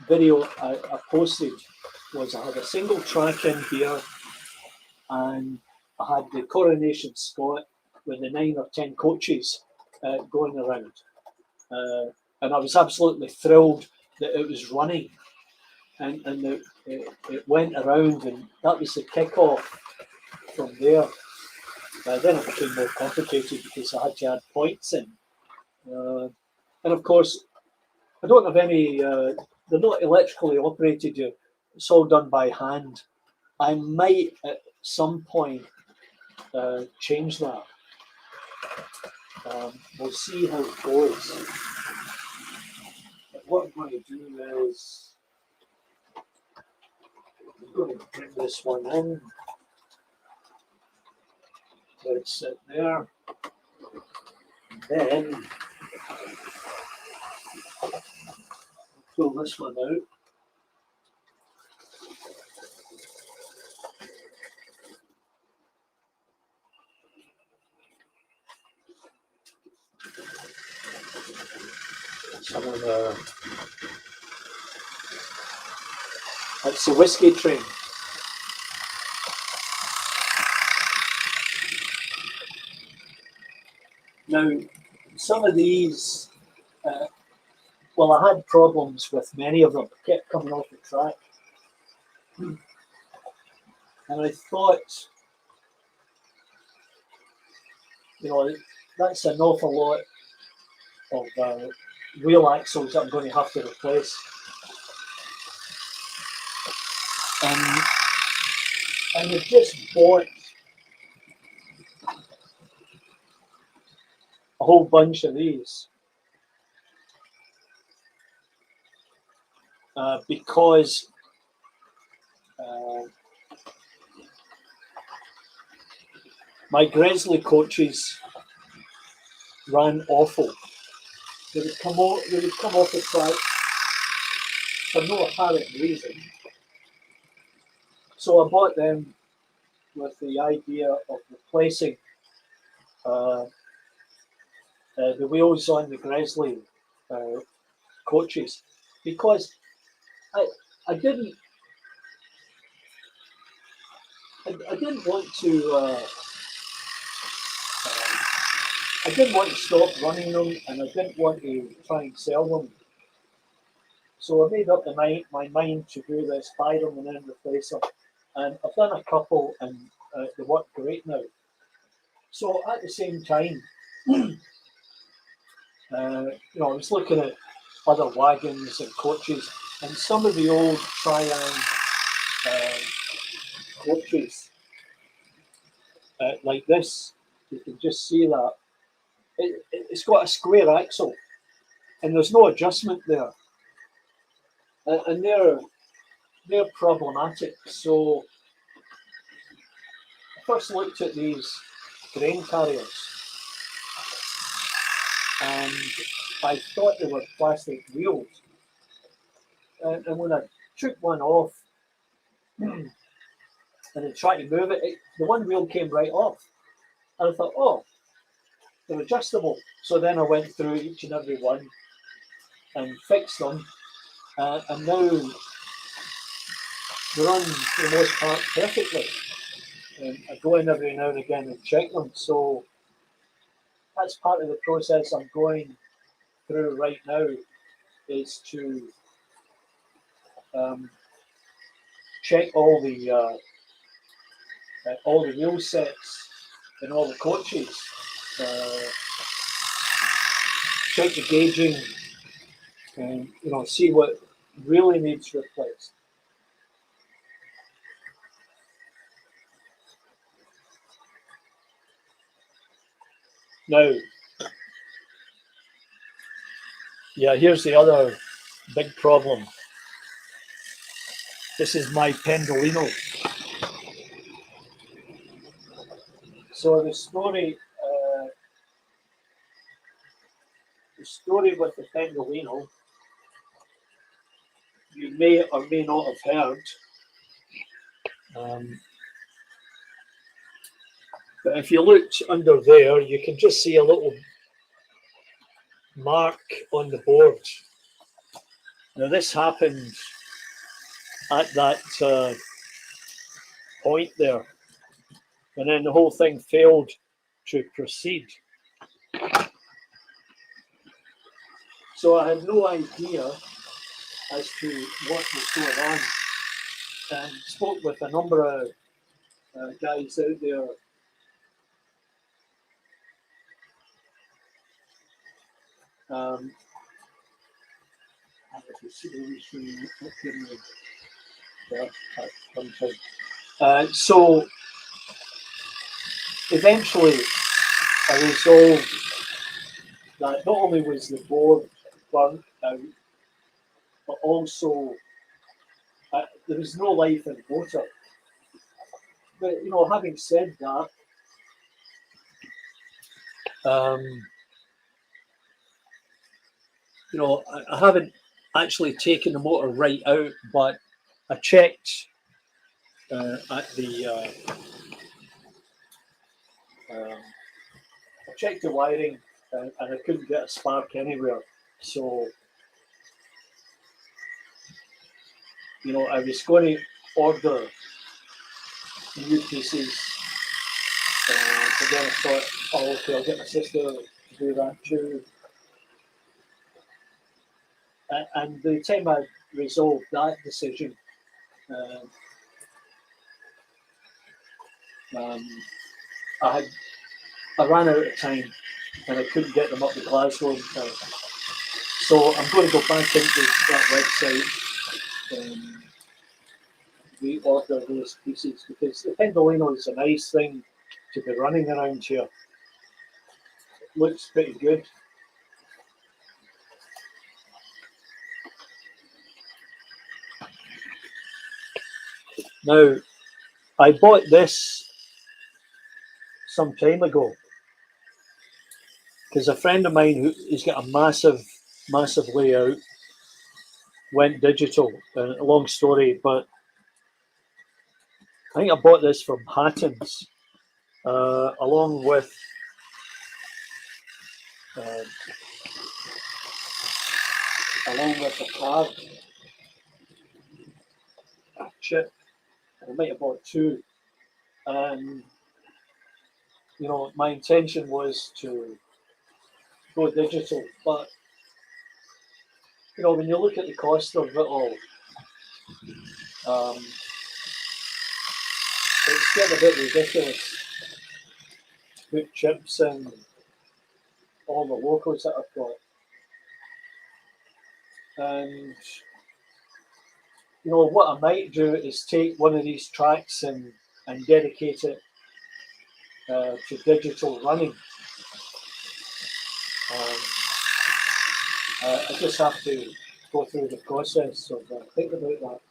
A: video I posted was I had a single track in here, and I had the Coronation Scot with the 9 or 10 coaches going around. And I was absolutely thrilled that it was running, and it went around, and that was the kick-off from there. Then it became more complicated because I had to add points in. And of course, I don't have any, they're not electrically operated yet. It's all done by hand. I might at some point change that. We'll see how it goes. But what I'm going to do is I'm going to bring this one in. Let it sit there. And then pull this one out. Some of the, that's the whiskey train. Now, some of these, well, I had problems with many of them, kept coming off the track. And I thought, you know, that's an awful lot of wheel axles that I'm going to have to replace. And I just bought a whole bunch of these because my Gresley coaches ran awful. They would come off the track for no apparent reason. So I bought them with the idea of replacing the wheels on the Gresley coaches, because I didn't want to I didn't want to stop running them, and I didn't want to try and sell them. So I made up my mind to do this, buy them and then replace them. And I've done a couple, and they work great now. So at the same time, you know, I was looking at other wagons and coaches, and some of the old Triang coaches, like this, you can just see that it's got a square axle, and there's no adjustment there, and they're problematic. So I first looked at these grain carriers, and I thought they were plastic wheels. And when I took one off and I tried to move it, the one wheel came right off. And I thought, oh, they're adjustable. So then I went through each and every one and fixed them. And now they run for the most part perfectly. And I go in every now and again and check them. So that's part of the process I'm going through right now, is to check all the wheel sets and all the coaches, check the gauging, and you know, see what really needs replaced. Now, yeah, here's the other big problem. This is my Pendolino. So the story with the Pendolino, you may or may not have heard. But if you looked under there, you can just see a little mark on the board. Now this happened at that point there, and then the whole thing failed to proceed. So I had no idea as to what was going on, and spoke with a number of guys out there. So eventually I resolved that not only was the board burnt out, but also there was no life in the motor. But you know, having said that, you know, I haven't actually taken the motor right out, but I checked at the I checked the wiring, and I couldn't get a spark anywhere. So, you know, I was going to order new pieces, but then I thought, oh, okay, I'll get my sister to do that too. And by the time I resolved that decision, I ran out of time, and I couldn't get them up to Glasgow in time. So I'm going to go back into that website, reorder those pieces, because the Pendolino is a nice thing to be running around here. It looks pretty good. Now, I bought this some time ago because a friend of mine who's got a massive layout went digital. A long story, but I think I bought this from Hatton's along with a card chip. I might have bought two, and you know, my intention was to go digital, but you know, when you look at the cost of it all, it's getting a bit ridiculous. Put chips in all the locos that I've got, and you know what I might do is take one of these tracks and dedicate it to digital running. I just have to go through the process of thinking about that.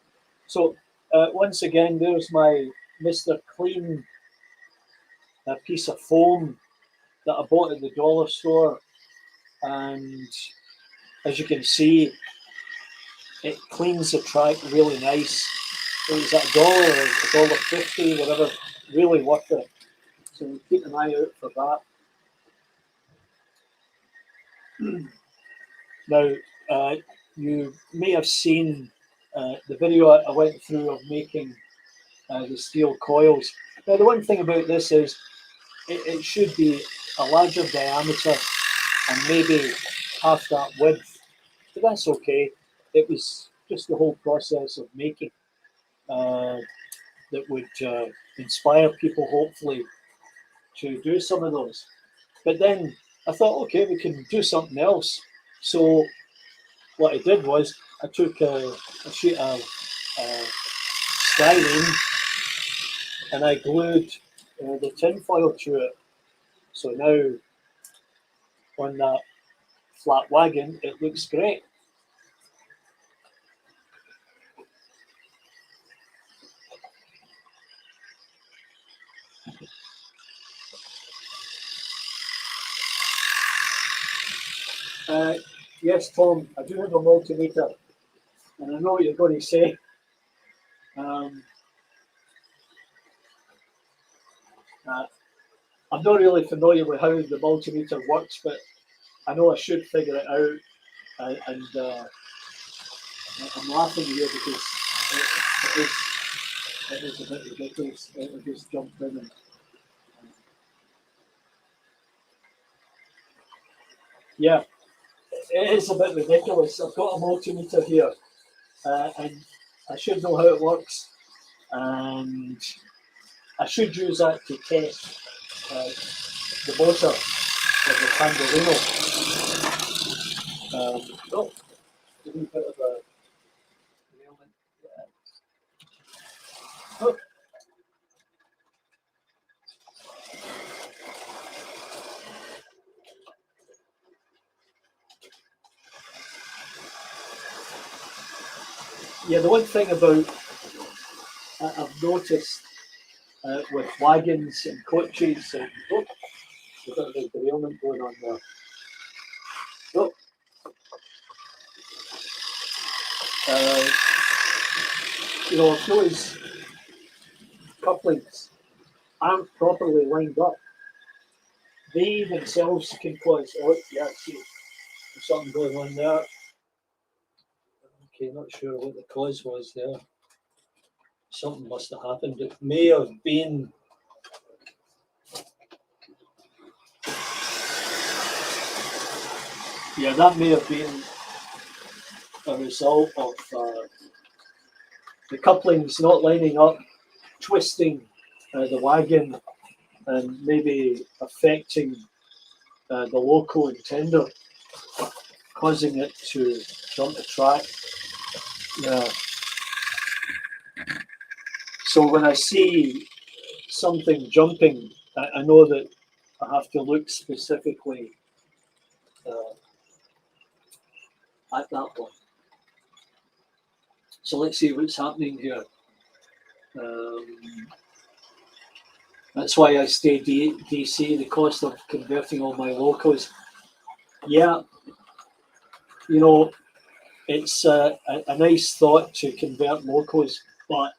A: So once again, there's my Mr. Clean piece of foam that I bought at the dollar store, and as you can see, it cleans the track really nice. It was at $1.50, whatever, really worth it. So keep an eye out for that. Now, you may have seen the video I went through of making the steel coils. Now, the one thing about this is it should be a larger diameter and maybe half that width, but that's okay. It was just the whole process of making that would inspire people, hopefully, to do some of those. But then I thought, okay, we can do something else. So what I did was I took a sheet of styrene and I glued the tin foil to it. So now on that flat wagon, it looks great. Yes, Tom, I do have a multimeter, and I know what you're going to say. I'm not really familiar with how the multimeter works, but I know I should figure it out. And I'm laughing here because it is a bit ridiculous. It just jumped in and yeah, it is a bit ridiculous. I've got a multimeter here, and I should know how it works, and I should use that to test the motor of the Tamburino. Oh, a wee bit of a derailment. Oh. Yeah, the one thing about I've noticed with wagons and coaches and we've got the derailment going on there. Oh. You know, if those couplings aren't properly lined up, they themselves can cause, oh yeah, see, there's something going on there. Okay, not sure what the cause was there. Something must have happened. It may have been that may have been a result of the couplings not lining up, twisting the wagon, and maybe affecting the loco and tender, causing it to jump the track. Yeah. So when I see something jumping, I know that I have to look specifically at that one. So let's see what's happening here. That's why I stay DC, the cost of converting all my locos. Yeah, you know, it's a nice thought to convert locos, but,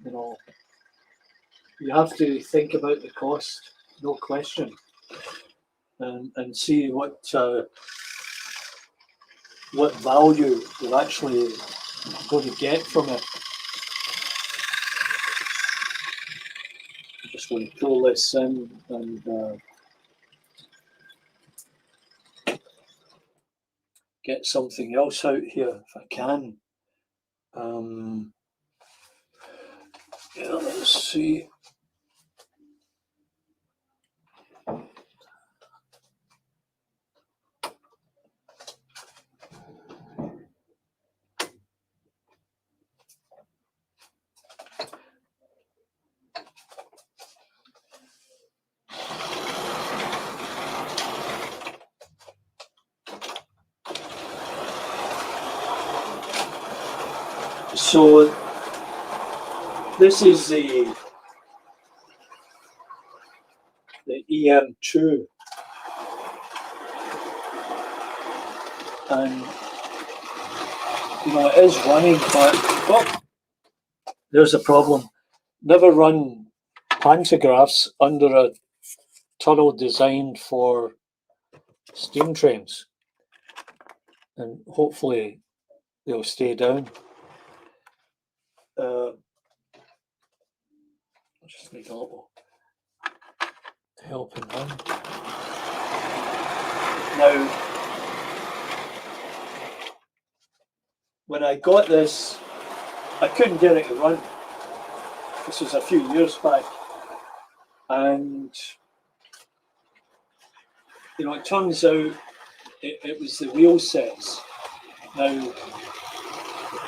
A: you know, you have to think about the cost, no question, and see what value you're actually going to get from it. I'm just going to pull this in and get something else out here if I can. Yeah, let's see. So this is the EM2, and you know it is running, but oh, there's a problem. Never run pantographs under a tunnel designed for steam trains, and hopefully they'll stay down. Just need a little helping hand. Now, when I got this, I couldn't get it to run. This was a few years back, and you know, it turns out it was the wheel sets. Now,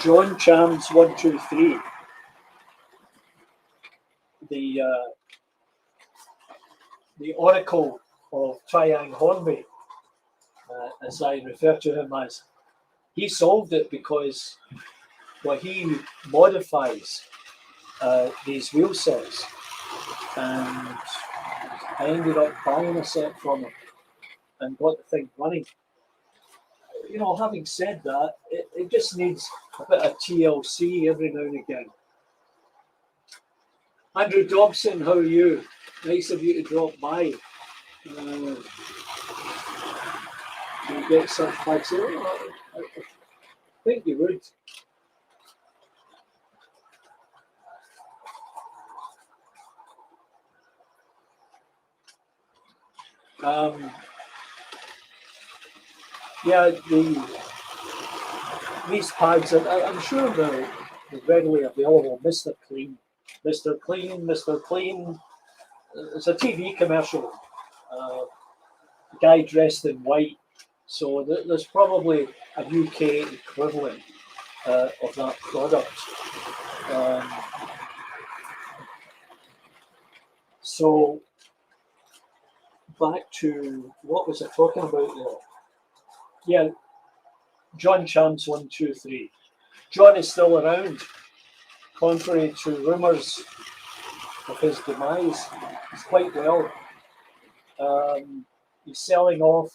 A: John Cham's 123, the oracle of Triang Hornby, as I refer to him as, he solved it because he modifies these wheel sets, and I ended up buying a set from him and got the thing running. You know, having said that, it just needs a bit of TLC every now and again. Andrew Dobson, how are you? Nice of you to drop by. You get such bags here. I think you would. Yeah, these pads, I'm sure they're readily available. Mr. Clean, Mr. Clean, Mr. Clean. It's a TV commercial. A guy dressed in white. So there's probably a UK equivalent of that product. So back to what was I talking about there? Yeah, John Champs 123. John is still around, contrary to rumours of his demise. He's quite well. He's selling off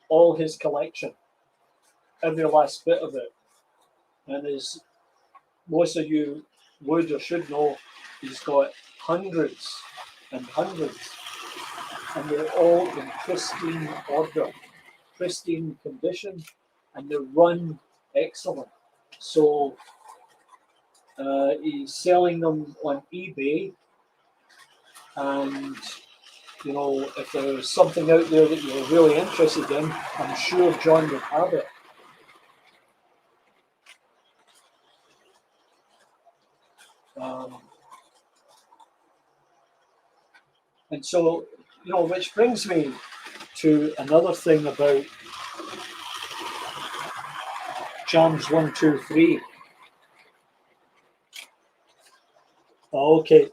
A: all his collection, every last bit of it. And as most of you would or should know, he's got hundreds and hundreds, and they're all in pristine order, pristine condition, and they run excellent. So he's selling them on eBay, and you know, if there's something out there that you're really interested in, I'm sure John would have it. And so, you know, which brings me to another thing about Jams 123. Oh, okay.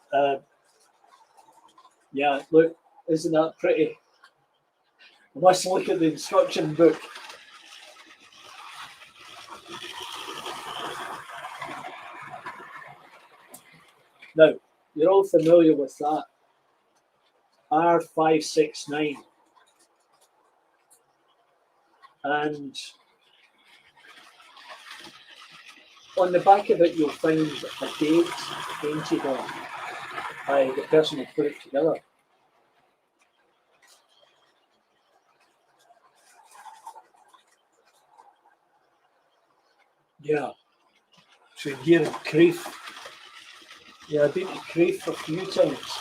A: Yeah, look, isn't that pretty? I must look at the instruction book. Now, you're all familiar with that. R569. And on the back of it, you'll find a date painted on by the person who put it together. Yeah. So here in Crieff. Yeah, I've been to Crieff a few times.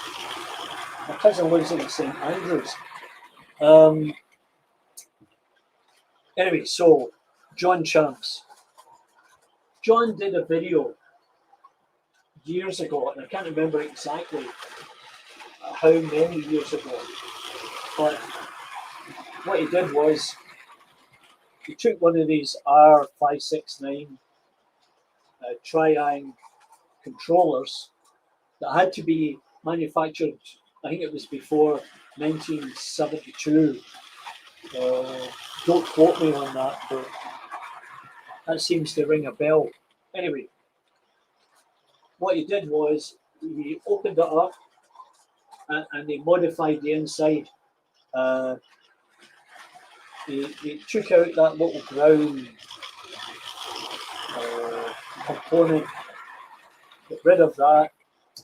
A: My cousin lives in St Andrews. Anyway, so John Champs. John did a video years ago, and I can't remember exactly how many years ago, but what he did was he took one of these R569 Triang controllers that had to be manufactured, I think it was before 1972. Don't quote me on that, but that seems to ring a bell. Anyway, what he did was he opened it up and he modified the inside. He took out that little brown component, get rid of that,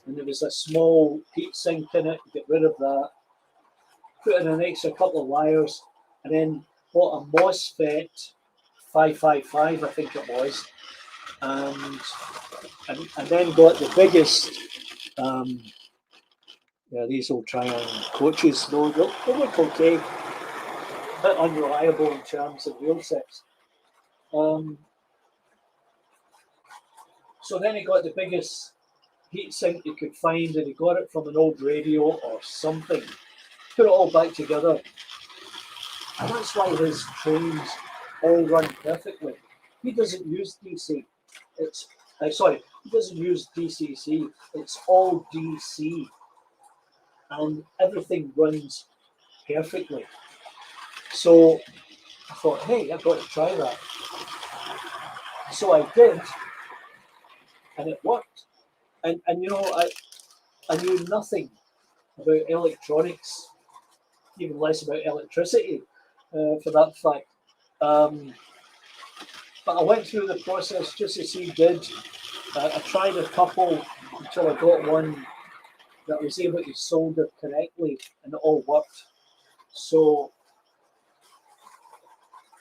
A: and there was a small heat sink in it, get rid of that, put in an extra couple of wires, and then bought a MOSFET 555, I think it was, and then got the biggest, yeah, these old Triang coaches, though, they look okay, a bit unreliable in terms of wheel sets. So then he got the biggest heatsink you could find, and he got it from an old radio or something. Put it all back together, and that's why his trains all run perfectly. He doesn't use DC. He doesn't use DCC. It's all DC, and everything runs perfectly. So I thought, hey, I've got to try that. So I did, and it worked. And you know, I knew nothing about electronics, even less about electricity, for that fact. But I went through the process just as he did. I tried a couple until I got one that I was able to solder correctly and it all worked. So,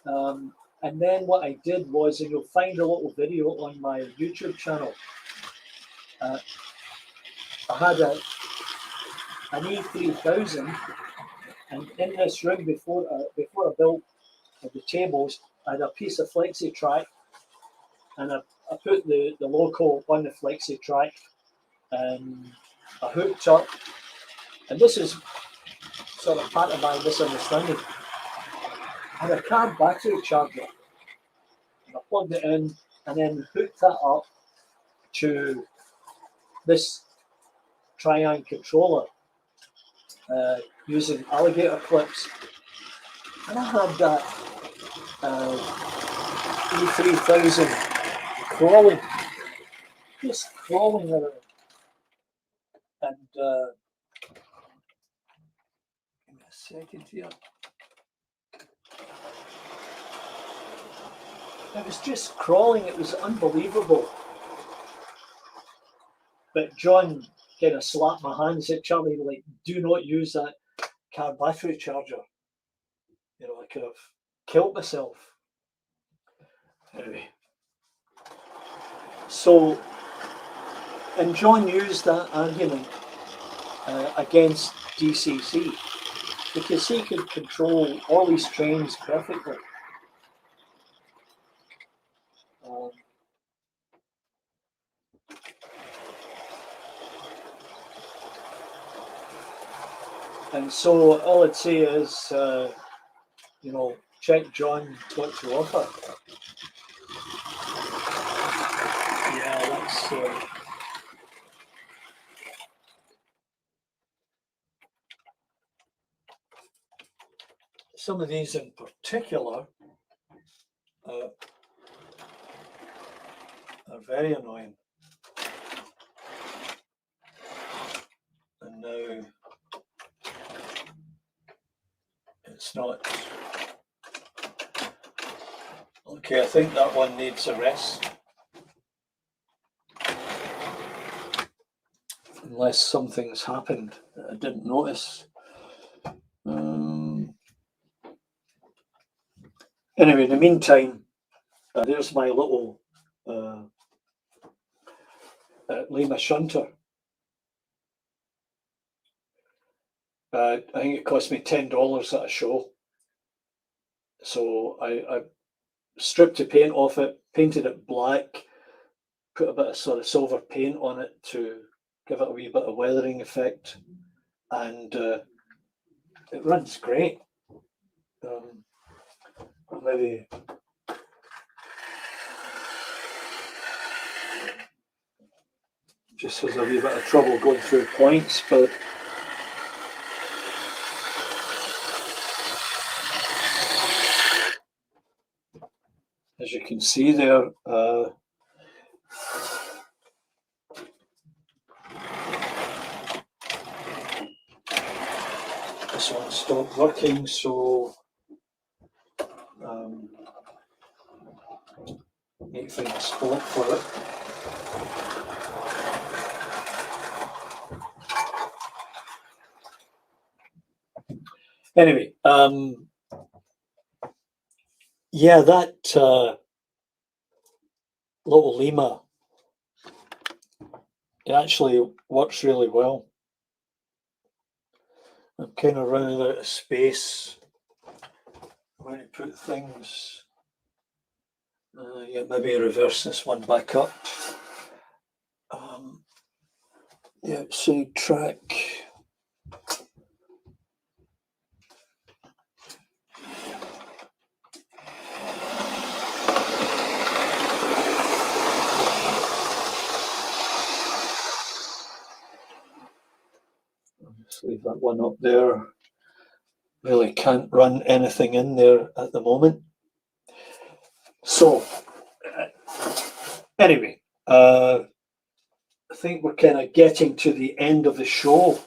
A: and then what I did was, and you'll find a little video on my YouTube channel, I had an E3000, and in this room before I built the tables, I had a piece of flexi track, and I put the loco on the flexi track, and I hooked up, and this is sort of part of my misunderstanding. I had a car battery charger, and I plugged it in, and then hooked that up to this Triang controller using alligator clips, and I had that E3000 crawling, just crawling around, and give me a second here. It was just crawling, it was unbelievable. But John kind of slapped my hand and said, Charlie, like, do not use that car battery charger. You know, I could have killed myself. Anyway. So, and John used that argument against DCC because he could control all these trains perfectly. And so all I'd say is, you know, check John what to offer. Yeah, that's... some of these in particular are very annoying. And now it's not. Okay, I think that one needs a rest. Unless something's happened that I didn't notice. Anyway, in the meantime, there's my little Lima shunter. I think it cost me $10 at a show. So I stripped the paint off it, painted it black, put a bit of sort of silver paint on it to give it a wee bit of weathering effect, and it runs great. Maybe just has a wee bit of trouble going through points, but as you can see there, this one stopped working, so need to find a spot for it. Anyway, yeah, that little Lima, it actually works really well. I'm kind of running out of space where to put things. Yeah, maybe reverse this one back up. Yeah, so track. I'll just leave that one up there. Really can't run anything in there at the moment. So, anyway, I think we're kind of getting to the end of the show,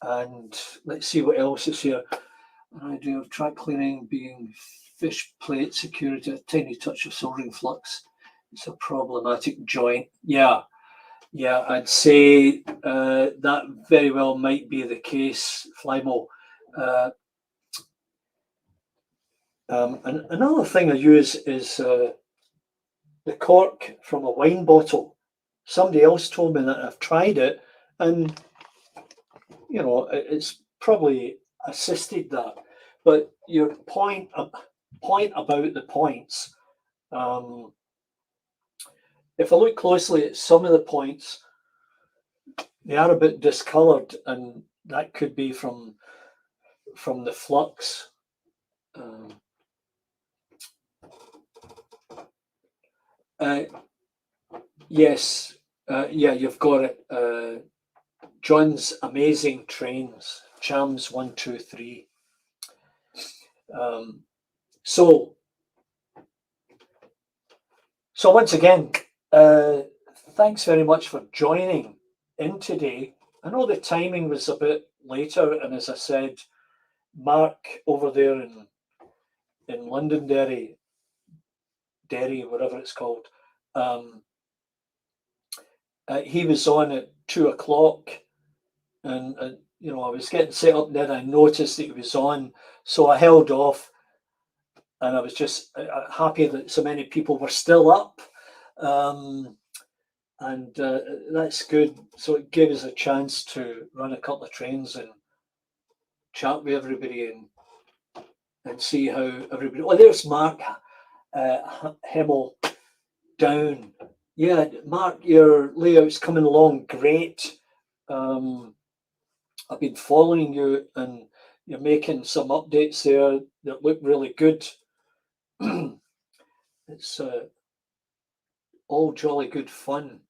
A: and let's see what else is here. An idea of track cleaning being fish plate security, a tiny touch of soldering flux. It's a problematic joint. Yeah, Yeah, I'd say that very well might be the case, Flymo. And another thing I use is the cork from a wine bottle. Somebody else told me that. I've tried it, and you know it's probably assisted that. But your point about the points. Um, if I look closely at some of the points, they are a bit discoloured, and that could be from the flux. Um, uh, yes, yeah, you've got it. John's Amazing Trains, Chams 123. Um, so once again, thanks very much for joining in today. I know the timing was a bit later, and as I said, Mark over there in Londonderry, Derry, whatever it's called, he was on at 2 o'clock, and you know I was getting set up. Then I noticed that he was on, so I held off, and I was just happy that so many people were still up. And that's good. So it gave us a chance to run a couple of trains and chat with everybody and see how everybody. Oh, there's Mark Hemmel down. Yeah, Mark, your layout's coming along great. I've been following you, and you're making some updates there that look really good. It's all jolly good fun.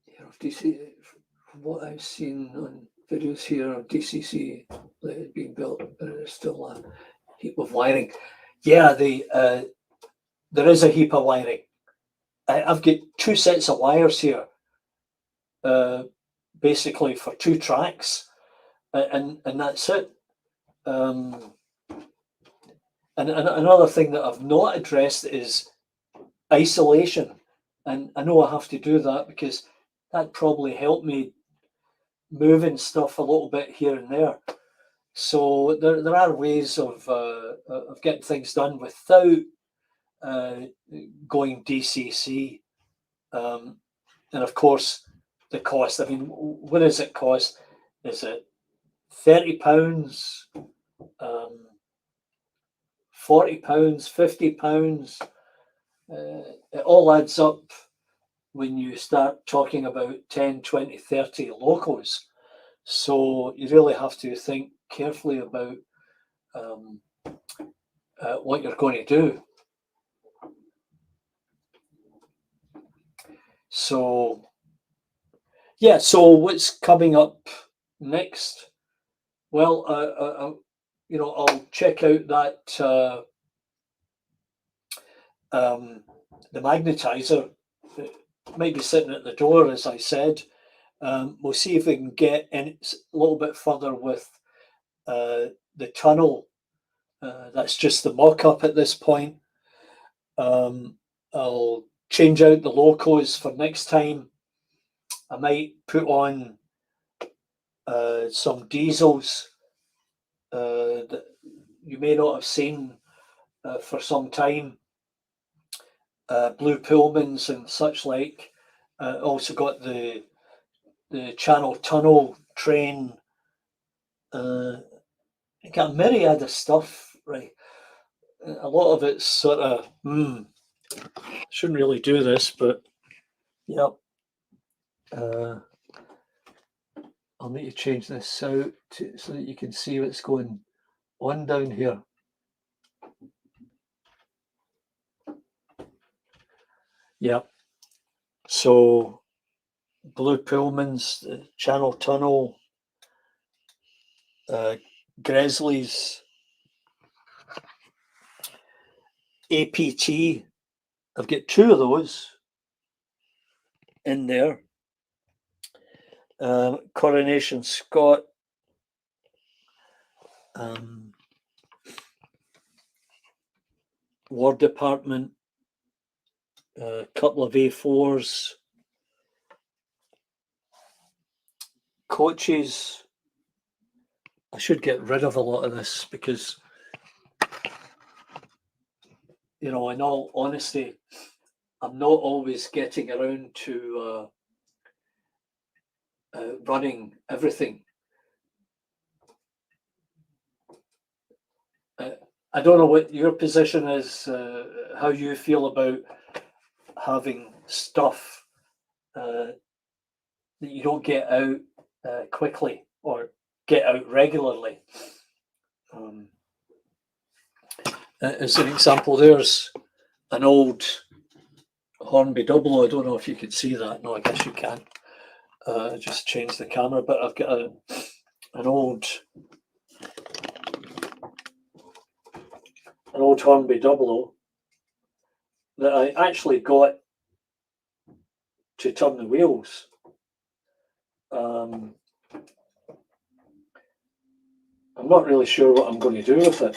A: You know, DC, from what I've seen on videos here of DCC that had been built, there's still a heap of wiring. Yeah, there is a heap of wiring. I've got 2 sets of wires here, basically for 2 tracks, and that's it. And another thing that I've not addressed is isolation, and I know I have to do that because that probably helped me moving stuff a little bit here and there. So there are ways of getting things done without going DCC, and of course the cost. I mean, what does it cost? Is it £30, £40, £50? It all adds up when you start talking about 10, 20, 30 locos. So you really have to think carefully about what you're going to do. So, yeah, so what's coming up next? Well, you know, I'll check out that the magnetizer. It might be sitting at the door, as I said. We'll see if we can get in a little bit further with the tunnel. That's just the mock-up at this point. I'll change out the locos for next time. I might put on some diesels that you may not have seen for some time. Blue Pullmans and such like. Also got the Channel Tunnel train. Got a myriad of stuff, right? A lot of it's sort of, shouldn't really do this, but yep. I'll need to change this out so that you can see what's going on down here. Yep. So Blue Pullmans, Channel Tunnel, Gresley's, APT. I've got 2 of those in there. Coronation Scott. War Department. a couple of A4s, coaches. I should get rid of a lot of this because, you know, in all honesty, I'm not always getting around to running everything. I don't know what your position is, how you feel about having stuff that you don't get out quickly or get out regularly. As an example, there's an old Hornby double. I don't know if you can see that. No, I guess you can't. Just change the camera, but I've got an old Hornby double that I actually got to turn the wheels. I'm not really sure what I'm going to do with it.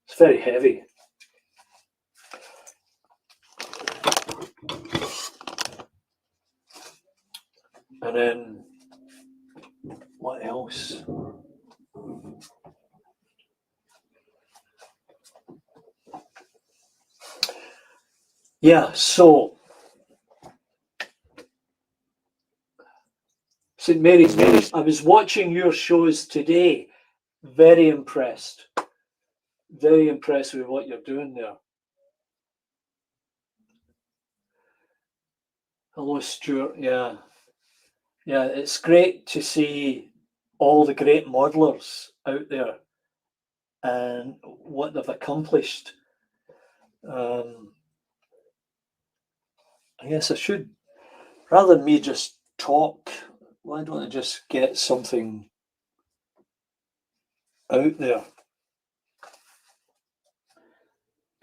A: It's very heavy. And then what else? Yeah, so St. Mary's. I was watching your shows today. Very impressed. Very impressed with what you're doing there. Hello, Stuart. Yeah. Yeah, it's great to see all the great modelers out there and what they've accomplished. I guess I should, rather than me just talk, why don't I just get something out there?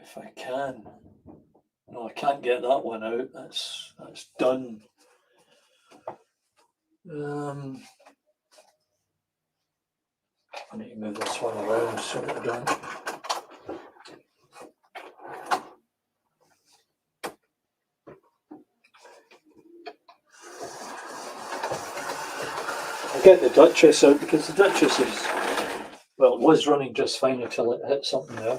A: If I can. No, I can't get that one out. That's done. I need to move this one around so that I don't. I'll get the Duchess out because the Duchess is, well, it was running just fine until it hit something there.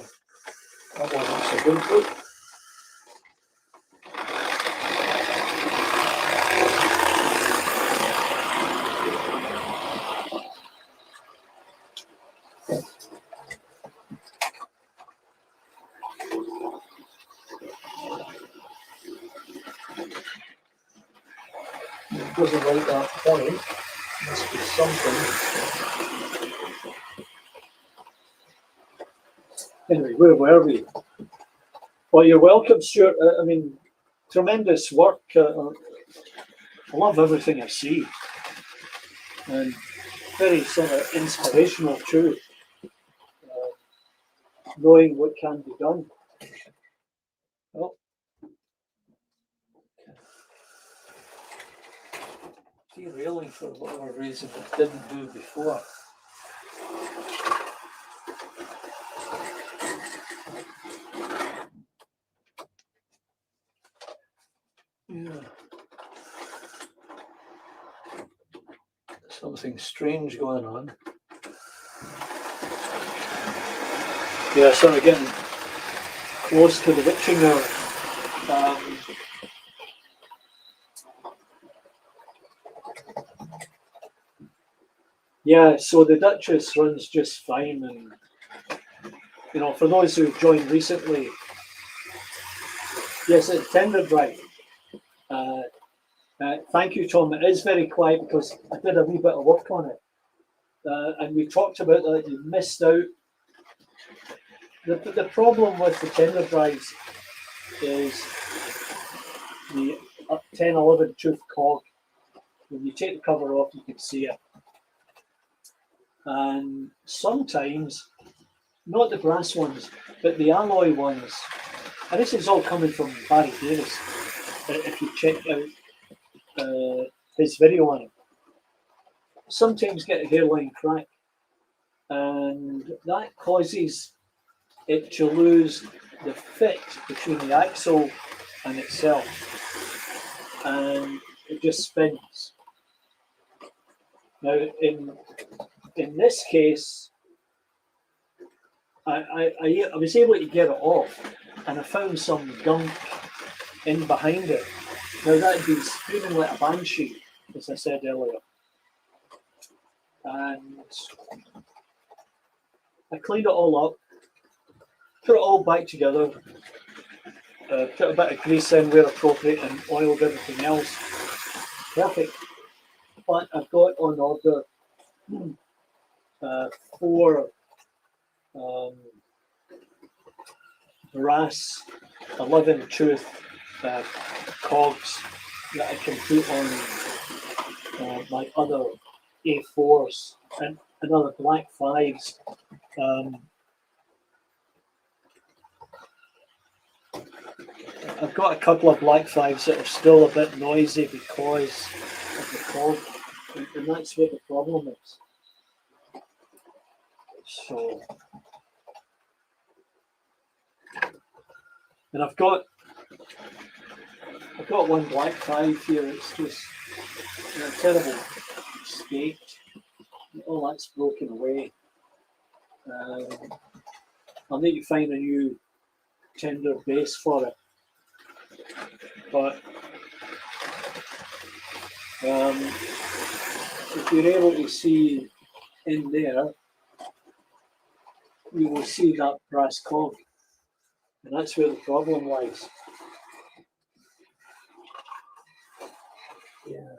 A: That wasn't so good. Look. It doesn't like that point. Must be something. Anyway, where were we? Well, you're welcome, Stuart. I mean, tremendous work. I love everything I see. And very sort of inspirational too. Knowing what can be done. Oh. Derailing for whatever reason it didn't do before. Yeah. Something strange going on. Yeah, sort of getting close to the witching hour. Yeah, so the Duchess runs just fine, and you know, for those who've joined recently, yes, it's tender drive. Thank you, Tom. It is very quiet because I did a wee bit of work on it, and we talked about that. You missed out. The problem with the tender drives is the 10-11 tooth cog. When you take the cover off, you can see it. And sometimes, not the brass ones, but the alloy ones, and this is all coming from Barry Davis, if you check out his video on it, sometimes get a hairline crack, and that causes it to lose the fit between the axle and itself, and it just spins. Now, in this case, I was able to get it off, and I found some gunk in behind it. Now that had been screaming like a banshee, as I said earlier, and I cleaned it all up, put it all back together, put a bit of grease in where appropriate, and oiled everything else. Perfect. But I've got on order 4 brass 11 tooth cogs that I can put on my other A4s and another black 5s. I've got a couple of black 5s that are still a bit noisy because of the cog, and that's where the problem is. So, and I've got one black 5 here. It's just in a terrible state. All that's broken away. I'll need to find a new tender base for it. But if you're able to see in there, you will see that brass cog, and that's where the problem lies. Yeah.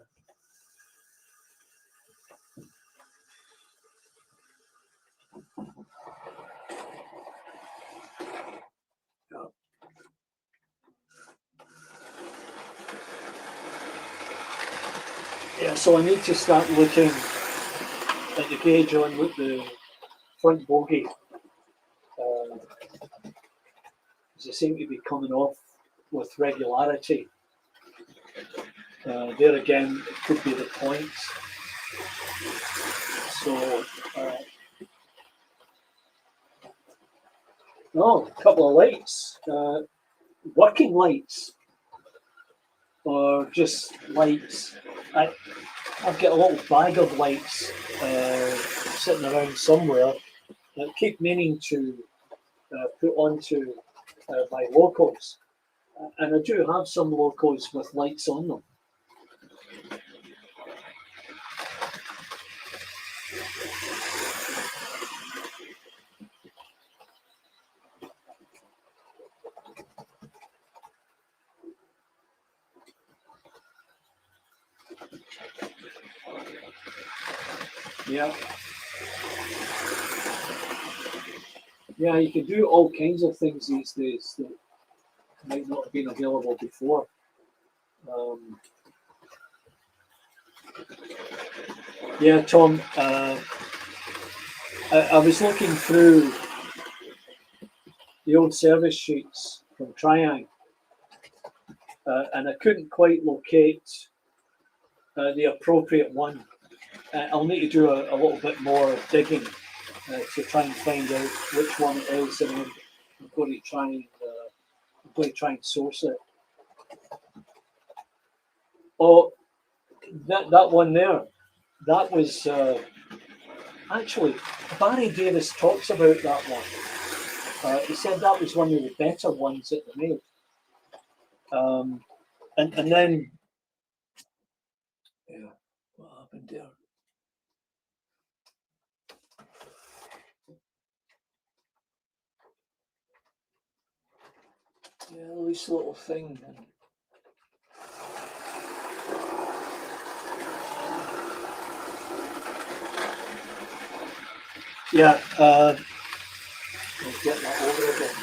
A: Yeah, so I need to start looking at the gauge on with the front bogey. They seem to be coming off with regularity. There again, it could be the points. So, a couple of lights, working lights, or just lights. I've got a little bag of lights sitting around somewhere that I keep meaning to put onto my locos. And I do have some locos with lights on them. Yeah. Yeah, you can do all kinds of things these days that might not have been available before. Yeah, Tom, I was looking through the old service sheets from Triang, and I couldn't quite locate the appropriate one. I'll need to do a little bit more digging to try and find out which one it is, and then I'm going to try and source it. Oh, that one there, that was actually Barry Davis talks about that one. He said that was one of the better ones that they made. And then, yeah, what happened there? Yeah, this little thing. Yeah, I'll get that over again.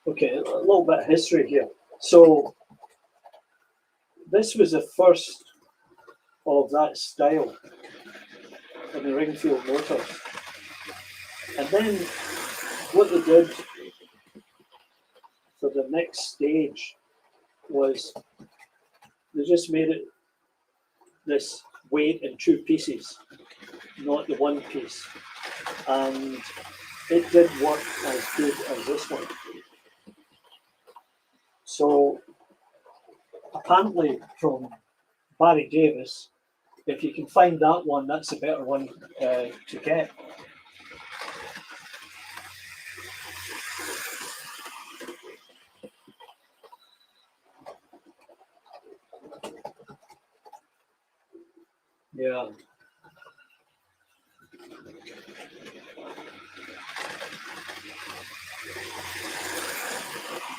A: Okay, a little bit of history here. So, this was the first of that style in the Ringfield motors. And then what they did for the next stage was they just made it this weight in 2 pieces, not the 1 piece. And it did work as good as this one. So apparently from Barry Davis, if you can find that one, that's a better one to get. Yeah.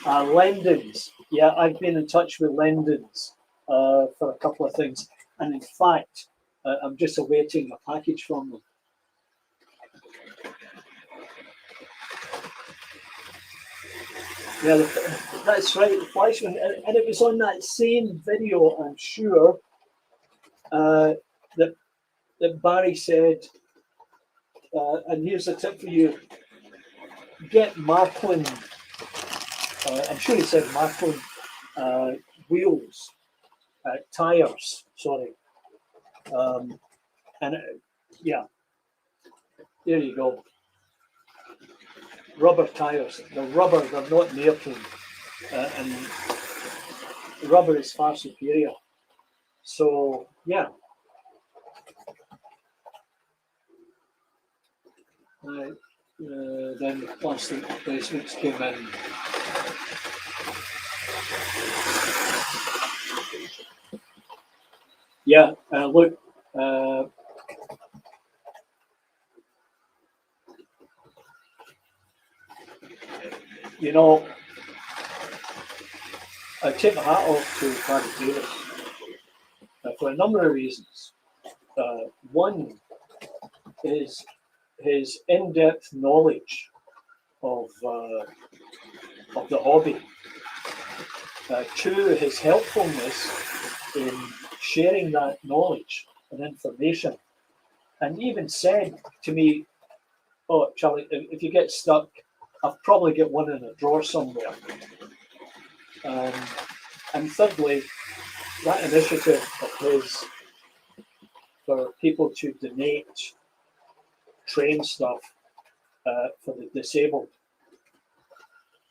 A: Lendons. Yeah, I've been in touch with Lendons for a couple of things. And in fact, I'm just awaiting a package from them. Yeah, that's right, the Fleischmann. And it was on that same video, I'm sure, that Barry said, and here's a tip for you, get Marklin, I'm sure he said Marklin wheels, tires, sorry. And yeah, there you go. Rubber tires. They're rubber, they're not neoprene. And rubber is far superior. So, yeah. Then the plastic replacements came in. Yeah, look. You know, I take my hat off to Partick Hill for a number of reasons. One is his in-depth knowledge of the hobby. Two, his helpfulness in sharing that knowledge and information. And he even said to me, "Oh, Charlie, if you get stuck, I'll probably get one in a drawer somewhere." And thirdly, that initiative of his for people to donate train stuff for the disabled,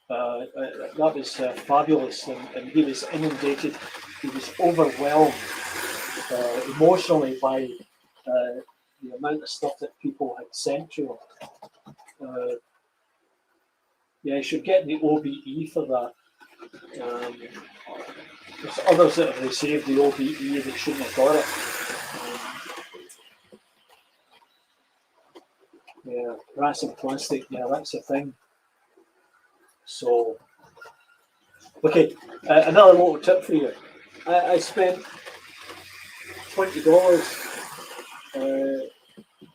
A: that was fabulous. And he was inundated, he was overwhelmed emotionally by the amount of stuff that people had sent to him. Yeah, you should get the OBE for that. There's others that have received the OBE that shouldn't have got it. Yeah, brass and plastic, yeah, that's a thing. So, okay, another little tip for you. I spent $20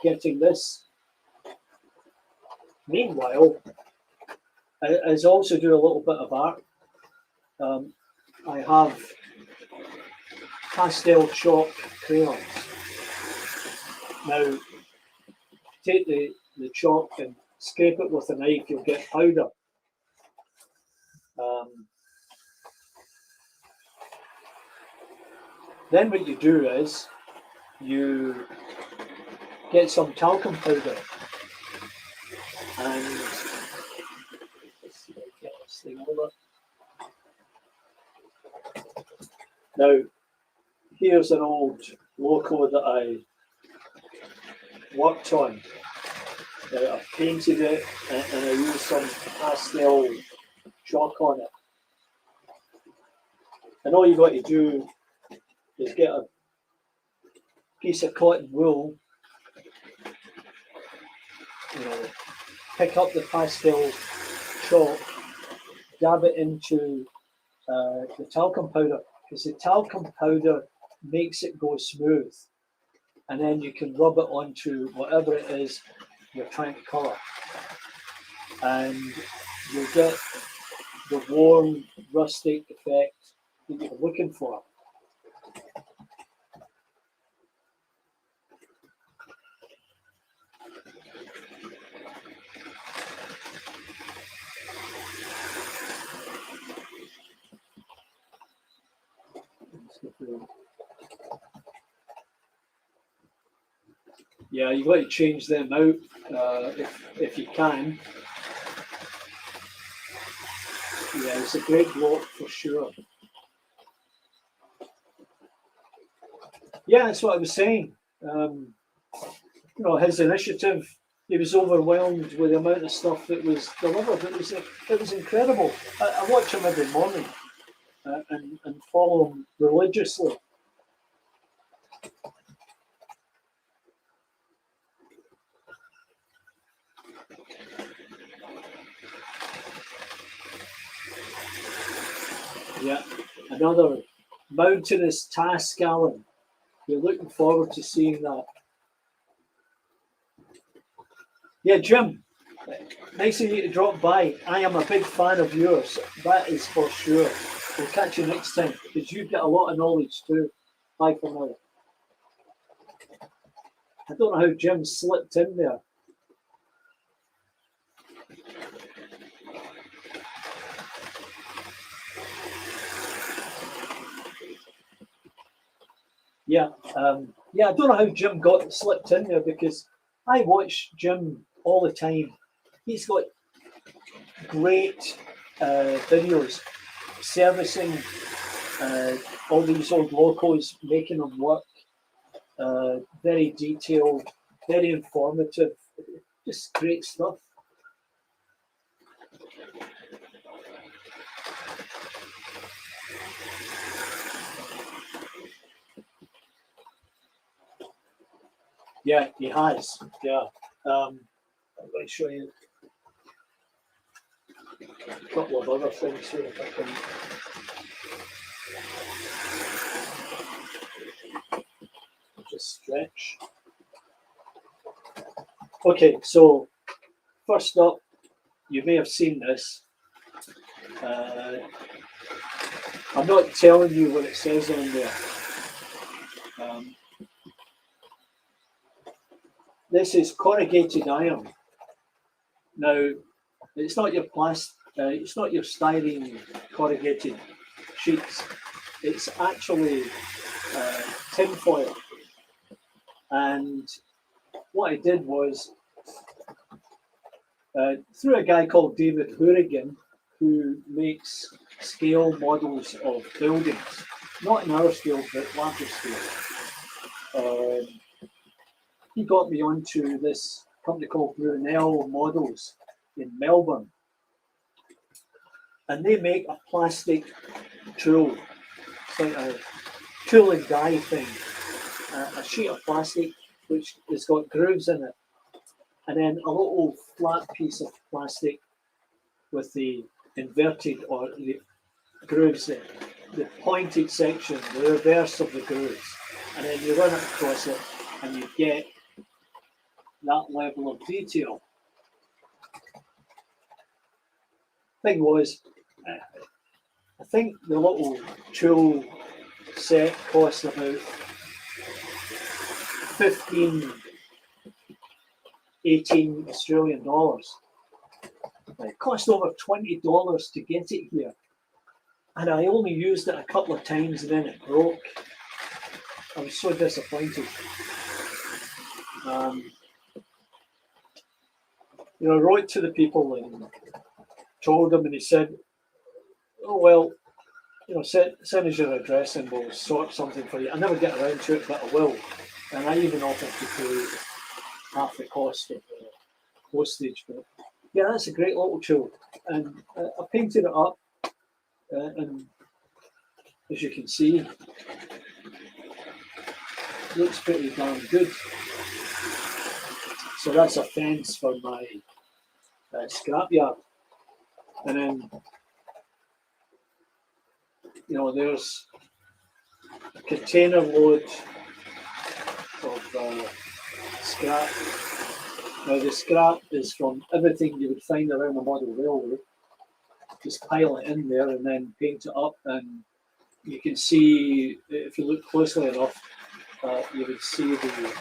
A: getting this. Meanwhile, I also do a little bit of art. I have pastel chalk crayons. Now, take the chalk and scrape it with a knife, you'll get powder. Then what you do is you get some talcum powder and let's see if I can get this thing over. Now, here's an old loco that I worked on. I painted it and I used some pastel chalk on it. And all you've got to do is get a piece of cotton wool, pick up the pastel chalk, dab it into the talcum powder, because the talcum powder makes it go smooth, and then you can rub it onto whatever it is you're trying to colour, and you'll get the warm, rustic effect that you're looking for. Yeah, you've got to change them out if you can. Yeah, it's a great bloke for sure. Yeah, that's what I was saying. You know, his initiative, he was overwhelmed with the amount of stuff that was delivered. It was incredible. I watch him every morning and follow him religiously. Yeah, another mountainous task, Alan. You're looking forward to seeing that. Yeah, Jim, nice of you to drop by. I am a big fan of yours. That is for sure. We'll catch you next time because you've got a lot of knowledge too. Bye for now. I don't know how Jim slipped in there. Yeah, yeah. I don't know how Jim got slipped in there because I watch Jim all the time. He's got great videos servicing all these old locos, making them work. Very detailed, very informative, just great stuff. Yeah, he has. Yeah. I'm going to show you a couple of other things here if I can just stretch. Okay, so first up, you may have seen this. I'm not telling you what it says on there. This is corrugated iron. Now, it's not your it's not your styrene corrugated sheets. It's actually tin foil. And what I did was through a guy called David Hourigan, who makes scale models of buildings, not in our scale, but larger scale. He got me onto this company called Brunel Models in Melbourne. And they make a plastic tool. It's like a tool and die thing. A sheet of plastic which has got grooves in it. And then a little flat piece of plastic with the inverted or the grooves, the pointed section, the reverse of the grooves. And then you run it across it and you get that level of detail. Thing was, I think the little tool set cost about 15, 18 Australian dollars. It cost over $20 to get it here. And I only used it a couple of times and then it broke. I was so disappointed. You know, I wrote to the people and told them, and he said, "Oh well, you know, send us your address and we'll sort something for you." I never get around to it, but I will. And I even offered to pay half the cost of the postage. But yeah, that's a great little tool, and I painted it up, and as you can see, it looks pretty darn good. So that's a fence for my scrapyard. And then, you know, there's a container load of scrap. Now the scrap is from everything you would find around a model railway. Just pile it in there and then paint it up, and you can see, if you look closely enough, you would see the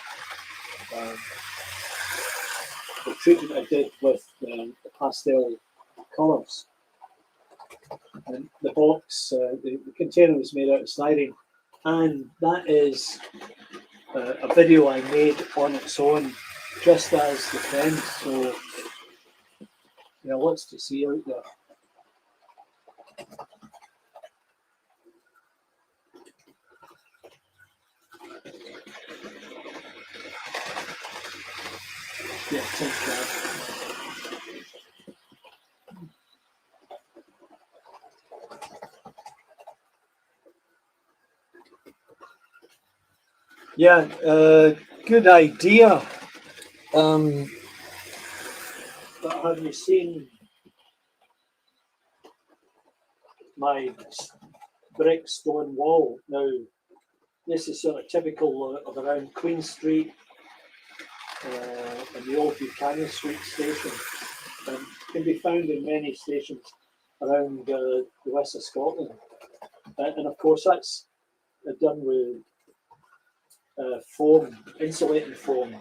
A: treatment I did with the pastel colours. And the box, the container was made out of styrene, and that is a video I made on its own, just as the fence. So, you know, lots to see out there. Yeah, thanks, Brad. Yeah, good idea. But have you seen my brick stone wall? Now, this is sort of typical of around Queen Street and the old Buchanan Street station. Can be found in many stations around the west of Scotland. And of course, that's done with foam, insulating foam,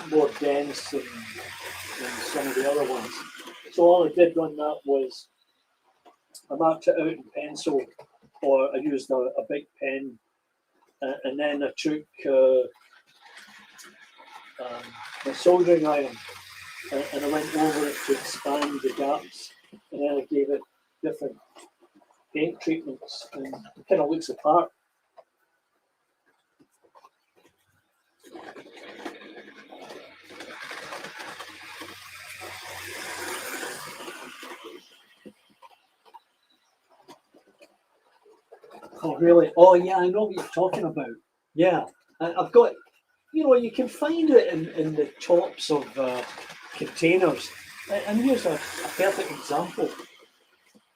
A: more dense than some of the other ones. So all I did on that was I marked it out in pencil, or I used a big pen, and then I took my soldering iron and I went over it to expand the gaps, and then I gave it different paint treatments, and it kind of looks apart. Oh, really? Oh, yeah, I know what you're talking about. Yeah, I've got, you can find it in the tops of containers. And here's a perfect example.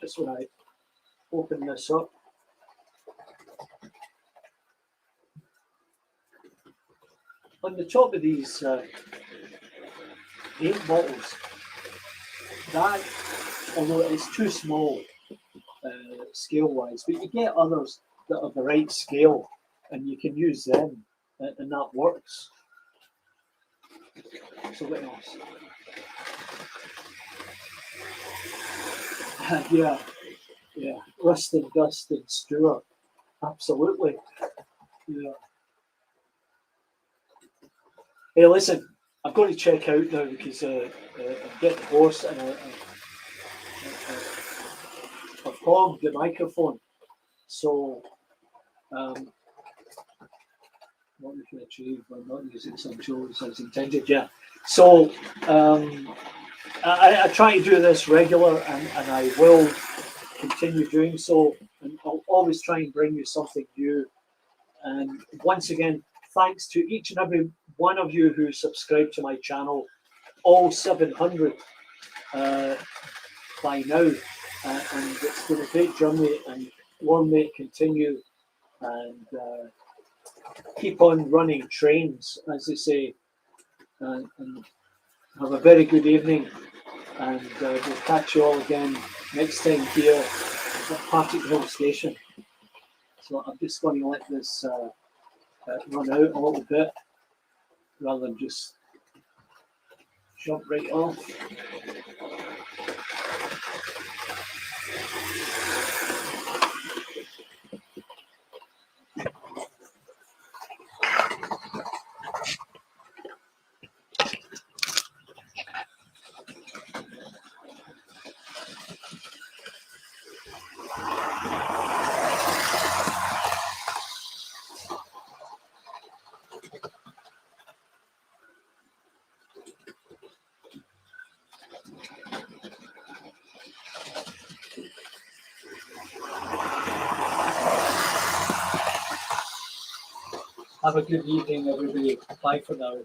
A: Just when I open this up. On the top of these paint bottles, that, although it's too small scale-wise, but you get others that are the right scale, and you can use them, and that works. So what else? Yeah, Rust and Dust and Stewart, absolutely. Yeah. Hey, listen, I've got to check out now because I'm getting hoarse, and I've hogged the microphone. So, what we can achieve by not using some tools as intended, yeah. So, I try to do this regular, and I will continue doing so, and I'll always try and bring you something new. And once again, thanks to each and every one of you who subscribed to my channel, all 700 by now, and it's been a great journey, and long may it continue, and keep on running trains, as they say, and have a very good evening, and we'll catch you all again next time here at Partick Hill Station. So I'm just going to let this run out a little bit rather than just jump right off. Have a good evening, everybody. Bye for now.